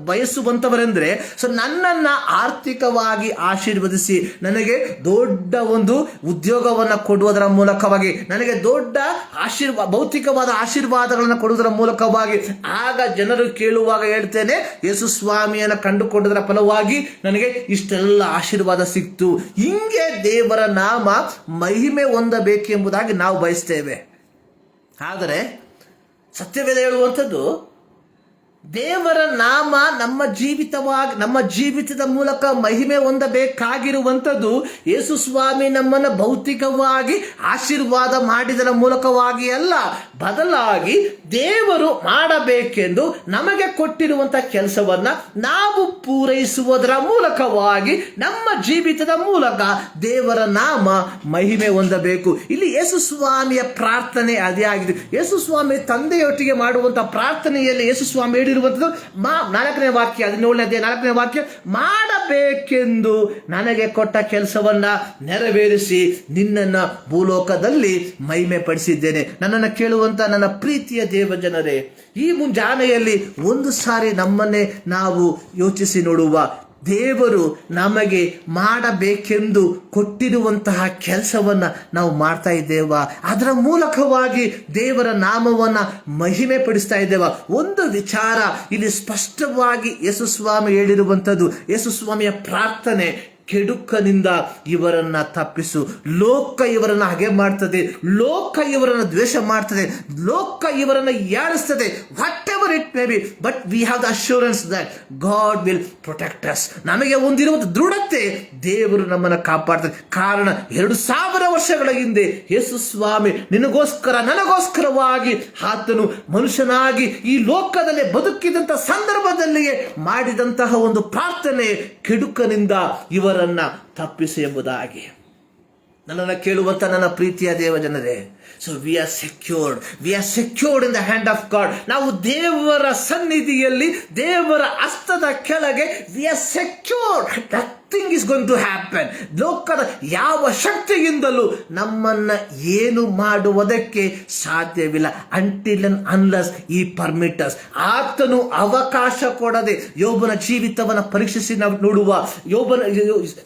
ಬಯಸುವಂತವರೆಂದ್ರೆ, ಸೊ ನನ್ನನ್ನ ಆರ್ಥಿಕವಾಗಿ ಆಶೀರ್ವದಿಸಿ ನನಗೆ ದೊಡ್ಡ ಒಂದು ಉದ್ಯೋಗವನ್ನ ಕೊಡುವುದರ ಮೂಲಕವಾಗಿ, ನನಗೆ ದೊಡ್ಡ ಭೌತಿಕವಾದ ಆಶೀರ್ವಾದಗಳನ್ನು ಕೊಡುವುದರ ಮೂಲಕವಾಗಿ, ಆಗ ಜನರು ಕೇಳುವಾಗ ಹೇಳ್ತೇನೆ, ಯೇಸು ಸ್ವಾಮಿಯನ್ನು ಕಂಡುಕೊಂಡದರ ಫಲವಾಗಿ ನನಗೆ ಇಷ್ಟೆಲ್ಲ ಆಶೀರ್ವಾದ ಸಿಕ್ತು. ಹಿಂಗೆ ದೇವರ ನಾಮ ಮಹಿಮೆ ಹೊಂದಬೇಕೆಂಬುದಾಗಿ ನಾವು ಬಯಸ್ತೇವೆ. ಆದರೆ ಸತ್ಯವೇದ ಹೇಳುವಂಥದ್ದು, ದೇವರ ನಾಮ ನಮ್ಮ ಜೀವಿತದ ಮೂಲಕ ಮಹಿಮೆ ಹೊಂದಬೇಕಾಗಿರುವಂಥದ್ದು ಯೇಸು ಸ್ವಾಮಿ ನಮ್ಮನ್ನು ಭೌತಿಕವಾಗಿ ಆಶೀರ್ವಾದ ಮಾಡಿದರ ಮೂಲಕವಾಗಿ ಅಲ್ಲ, ಬದಲಾಗಿ ದೇವರು ಮಾಡಬೇಕೆಂದು ನಮಗೆ ಕೊಟ್ಟಿರುವಂಥ ಕೆಲಸವನ್ನ ನಾವು ಪೂರೈಸುವುದರ ಮೂಲಕವಾಗಿ ನಮ್ಮ ಜೀವಿತದ ಮೂಲಕ ದೇವರ ನಾಮ ಮಹಿಮೆ ಹೊಂದಬೇಕು. ಇಲ್ಲಿ ಯೇಸು ಸ್ವಾಮಿಯ ಪ್ರಾರ್ಥನೆ ಅದೇ ಆಗಿದೆ. ಯೇಸು ಸ್ವಾಮಿ ತಂದೆಯೊಟ್ಟಿಗೆ ಮಾಡುವಂಥ ಪ್ರಾರ್ಥನೆಯಲ್ಲಿ ಯೇಸು ಸ್ವಾಮಿ ಹೇಳಿರುವಂಥದ್ದು 4ನೇ ವಾಕ್ಯ, 4ನೇ ವಾಕ್ಯ, ಮಾಡಬೇಕೆಂದು ನನಗೆ ಕೊಟ್ಟ ಕೆಲಸವನ್ನ ನೆರವೇರಿಸಿ ನಿನ್ನನ್ನ ಭೂಲೋಕದಲ್ಲಿ ಮಹಿಮೆ ಪಡಿಸಿದ್ದೇನೆ. ನನ್ನನ್ನು ಕೇಳುವಂತ ನನ್ನ ಪ್ರೀತಿಯ ದೇವ ಜನರೇ, ಈ ಮುಂಜಾನೆಯಲ್ಲಿ ಒಂದು ಸಾರಿ ನಮ್ಮನ್ನೇ ನಾವು ಯೋಚಿಸಿ ನೋಡುವ. ದೇವರು ನಮಗೆ ಮಾಡಬೇಕೆಂದು ಕೊಟ್ಟಿರುವಂತಹ ಕೆಲಸವನ್ನ ನಾವು ಮಾಡ್ತಾ ಇದ್ದೇವಾ? ಅದರ ಮೂಲಕವಾಗಿ ದೇವರ ನಾಮವನ್ನ ಮಹಿಮೆ ಪಡಿಸ್ತಾ ಇದ್ದೇವಾ? ಒಂದು ವಿಚಾರ ಇಲ್ಲಿ ಸ್ಪಷ್ಟವಾಗಿ ಯೇಸು ಸ್ವಾಮಿ ಹೇಳಿರುವಂಥದ್ದು, ಯೇಸು ಸ್ವಾಮಿಯ ಪ್ರಾರ್ಥನೆ, ಕೆಡುಕನಿಂದ ಇವರನ್ನ ತಪ್ಪಿಸು. ಲೋಕ ಇವರನ್ನ ಹಾಗೆ ಮಾಡ್ತದೆ, ಲೋಕ ಇವರನ್ನ ದ್ವೇಷ ಮಾಡ್ತದೆ, ಲೋಕ ಇವರನ್ನ ಯಾಳಿಸ್ತದೆ, whatever it may be, but we have the assurance that God will protect us. ನಮಗೆ ಒಂದಿರುವ ದೃಢತೆ, ದೇವರು ನಮ್ಮನ್ನು ಕಾಪಾಡ್ತಾರೆ. ಕಾರಣ 2000 ವರ್ಷಗಳ ಹಿಂದೆ ಯೇಸು ಸ್ವಾಮಿ ನಿನಗೋಸ್ಕರ ನನಗೋಸ್ಕರವಾಗಿ ಆತನು ಮನುಷ್ಯನಾಗಿ ಈ ಲೋಕದಲ್ಲಿ ಬದುಕಿದಂತ ಸಂದರ್ಭದಲ್ಲಿಯೇ ಮಾಡಿದಂತಹ ಒಂದು ಪ್ರಾರ್ಥನೆ, ಕೆಡುಕನಿಂದ ಇವರನ್ನ ತಪ್ಪಿಸಿ ಎಂಬುದಾಗಿ. ನನ್ನನ್ನು ಕೇಳುವಂತ ನನ್ನ ಪ್ರೀತಿಯ ದೇವ ಜನರೇ, so we are secured in the hand of God. ನಾವು ದೇವರ ಸನ್ನಿಧಿಯಲ್ಲಿ, ದೇವರ ಹಸ್ತದ ಕೆಳಗೆ we are secured. Nothing is going to happen. ಲೋಕದ ಯಾವ ಶಕ್ತಿಯಿಂದಲೂ ನಮ್ಮನ್ನ ಏನು ಮಾಡುವುದಕ್ಕೆ ಸಾಧ್ಯವಿಲ್ಲ. ಅಂಟಿಲ್ ಅಂಡ್ ಅನ್ಲೆಸ್ ಈ ಪರ್ಮಿಟಸ್. ಆತನು ಅವಕಾಶ ಕೊಡದೆ ಯೋಬನ ಜೀವಿತವನ್ನ ಪರೀಕ್ಷಿಸಿ ನಾವು ನೋಡುವ.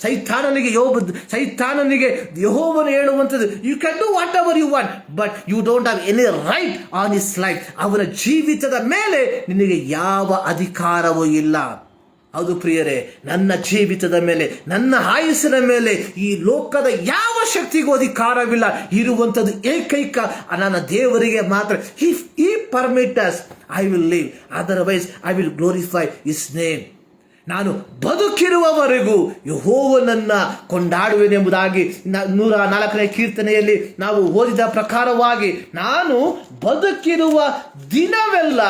ಸೈತಾನನಿಗೆ ಯೆಹೋವನು ಹೇಳುವಂಥದ್ದು, you can do whatever you want, but you don't have any right on his life. ಅವನ ಜೀವಿತದ ಮೇಲೆ ನಿನಗೆ ಯಾವ ಅಧಿಕಾರವೂ ಇಲ್ಲ. ಹೌದು ಪ್ರಿಯರೇ, ನನ್ನ ಜೀವಿತದ ಮೇಲೆ, ನನ್ನ ಆಯುಸ್ಸಿನ ಮೇಲೆ ಈ ಲೋಕದ ಯಾವ ಶಕ್ತಿಗೂ ಅಧಿಕಾರವಿಲ್ಲ. ಇರುವಂಥದ್ದು ಏಕೈಕ ನನ್ನ ದೇವರಿಗೆ ಮಾತ್ರ. If he permits I will live, otherwise I will glorify his name. ನಾನು ಬದುಕಿರುವವರೆಗೂ ಯೆಹೋವನನ್ನ ಕೊಂಡಾಡುವೆನೆಂಬುದಾಗಿ 104ನೇ ಕೀರ್ತನೆಯಲ್ಲಿ ನಾವು ಓದಿದ ಪ್ರಕಾರವಾಗಿ, ನಾನು ಬದುಕಿರುವ ದಿನವೆಲ್ಲ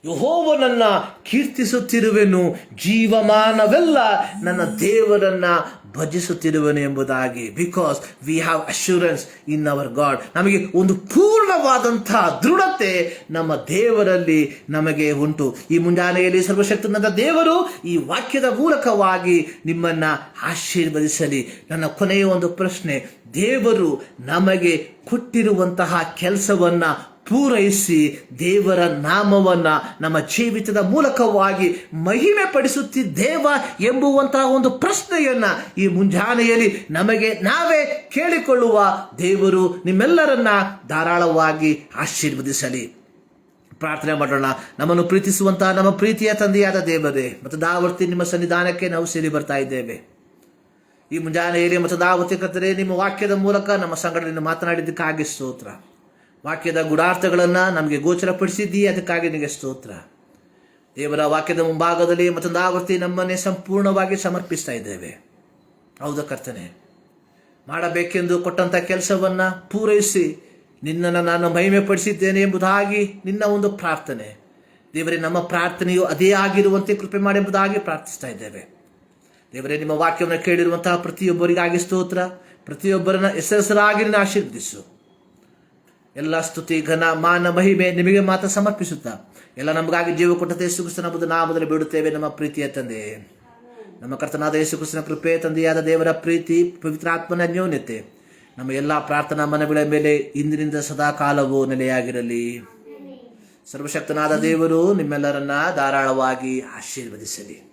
ಯೆಹೋವನನ್ನ ಕೀರ್ತಿಸುತ್ತಿರುವೆನು, ಜೀವಮಾನವೆಲ್ಲ ನನ್ನ ದೇವರನ್ನ ಭಜಿಸುತ್ತಿರುವೆನು ಎಂಬುದಾಗಿ. Because we have assurance in our God. ನಮಗೆ ಒಂದು ಪೂರ್ಣವಾದಂತಹ ದೃಢತೆ ನಮ್ಮ ದೇವರಲ್ಲಿ ನಮಗೆ ಉಂಟು. ಈ ಮುಂಜಾನೆಯಲ್ಲಿ ಸರ್ವಶಕ್ತನಾದ ದೇವರು ಈ ವಾಕ್ಯದ ಮೂಲಕವಾಗಿ ನಿಮ್ಮನ್ನ ಆಶೀರ್ವದಿಸಲಿ. ನನ್ನ ಕೊನೆಯ ಒಂದು ಪ್ರಶ್ನೆ, ದೇವರು ನಮಗೆ ಕೊಟ್ಟಿರುವಂತಹ ಕೆಲಸವನ್ನ ಪೂರೈಸಿ ದೇವರ ನಾಮವನ್ನ ನಮ್ಮ ಜೀವಿತದ ಮೂಲಕವಾಗಿ ಮಹಿಮೆ ಪಡಿಸುತ್ತಿದ್ದೇವ ಎಂಬುವಂತಹ ಒಂದು ಪ್ರಶ್ನೆಯನ್ನ ಈ ಮುಂಜಾನೆಯಲ್ಲಿ ನಮಗೆ ನಾವೇ ಕೇಳಿಕೊಳ್ಳುವ. ದೇವರು ನಿಮ್ಮೆಲ್ಲರನ್ನ ಧಾರಾಳವಾಗಿ ಆಶೀರ್ವದಿಸಲಿ. ಪ್ರಾರ್ಥನೆ ಮಾಡೋಣ. ನಮ್ಮನ್ನು ಪ್ರೀತಿಸುವಂತಹ ನಮ್ಮ ಪ್ರೀತಿಯ ತಂದೆಯಾದ ದೇವರೇ, ಮತ್ತು ದಾವರ್ತಿ ನಿಮ್ಮ ಸನ್ನಿಧಾನಕ್ಕೆ ನಾವು ಸೇರಿ ಬರ್ತಾ ಇದ್ದೇವೆ. ಈ ಮುಂಜಾನೆಯಲ್ಲಿ ಮತ್ತು ದಾವರ್ತಿ ಕರ್ತರೆ, ನಿಮ್ಮ ವಾಕ್ಯದ ಮೂಲಕ ನಮ್ಮ ಸಂಗಡದಿಂದ ಮಾತನಾಡಿದ್ದಕ್ಕಾಗಿ ಸ್ತೋತ್ರ. ವಾಕ್ಯದ ಗುಡಾರ್ಥಗಳನ್ನು ನಮಗೆ ಗೋಚರಪಡಿಸಿದ್ದೀ, ಅದಕ್ಕಾಗಿ ನಿಮಗೆ ಸ್ತೋತ್ರ. ದೇವರ ವಾಕ್ಯದ ಮುಂಭಾಗದಲ್ಲಿ ಮತ್ತೊಂದು ಆವೃತ್ತಿ ನಮ್ಮನ್ನೇ ಸಂಪೂರ್ಣವಾಗಿ ಸಮರ್ಪಿಸ್ತಾ ಇದ್ದೇವೆ. ಹೌದು ಕರ್ತನೆ, ಮಾಡಬೇಕೆಂದು ಕೊಟ್ಟಂಥ ಕೆಲಸವನ್ನು ಪೂರೈಸಿ ನಿನ್ನನ್ನು ನಾನು ಮಹಿಮೆ ಪಡಿಸಿದ್ದೇನೆ ಎಂಬುದಾಗಿ ನಿನ್ನ ಒಂದು ಪ್ರಾರ್ಥನೆ. ದೇವರೇ, ನಮ್ಮ ಪ್ರಾರ್ಥನೆಯು ಅದೇ ಆಗಿರುವಂತೆ ಕೃಪೆ ಮಾಡಿ ಎಂಬುದಾಗಿ ಪ್ರಾರ್ಥಿಸ್ತಾ ಇದ್ದೇವೆ. ದೇವರೇ, ನಿಮ್ಮ ವಾಕ್ಯವನ್ನು ಕೇಳಿರುವಂತಹ ಪ್ರತಿಯೊಬ್ಬರಿಗಾಗಿ ಸ್ತೋತ್ರ. ಪ್ರತಿಯೊಬ್ಬರನ್ನ ಹೆಸರಾಗಿ ನಿನ್ನ ಆಶೀರ್ವದಿಸು. ಎಲ್ಲ ಸ್ತುತಿ, ಘನ, ಮಾನ, ಮಹಿಮೆ ನಿಮಗೆ ಮಾತ್ರ ಸಮರ್ಪಿಸುತ್ತಾ ಎಲ್ಲ ನಮಗಾಗಿ ಜೀವ ಕೊಟ್ಟಂತೆ ಯೇಸು ಕ್ರಿಸ್ತನ ನಾಮದಲ್ಲಿ ಬೇಡುತ್ತೇವೆ ನಮ್ಮ ಪ್ರೀತಿಯ ತಂದೆ. ನಮ್ಮ ಕರ್ತನಾದ ಯೇಸು ಕ್ರಿಸ್ತನ ಕೃಪೆ, ತಂದೆಯಾದ ದೇವರ ಪ್ರೀತಿ, ಪವಿತ್ರಾತ್ಮನ ಅನ್ಯೋನ್ಯತೆ ನಮ್ಮ ಎಲ್ಲ ಪ್ರಾರ್ಥನಾ ಮನಗಳ ಮೇಲೆ ಇಂದಿನಿಂದ ಸದಾ ಕಾಲವೂ ನೆಲೆಯಾಗಿರಲಿ. ಸರ್ವಶಕ್ತನಾದ ದೇವರು ನಿಮ್ಮೆಲ್ಲರನ್ನ ಧಾರಾಳವಾಗಿ ಆಶೀರ್ವದಿಸಲಿ.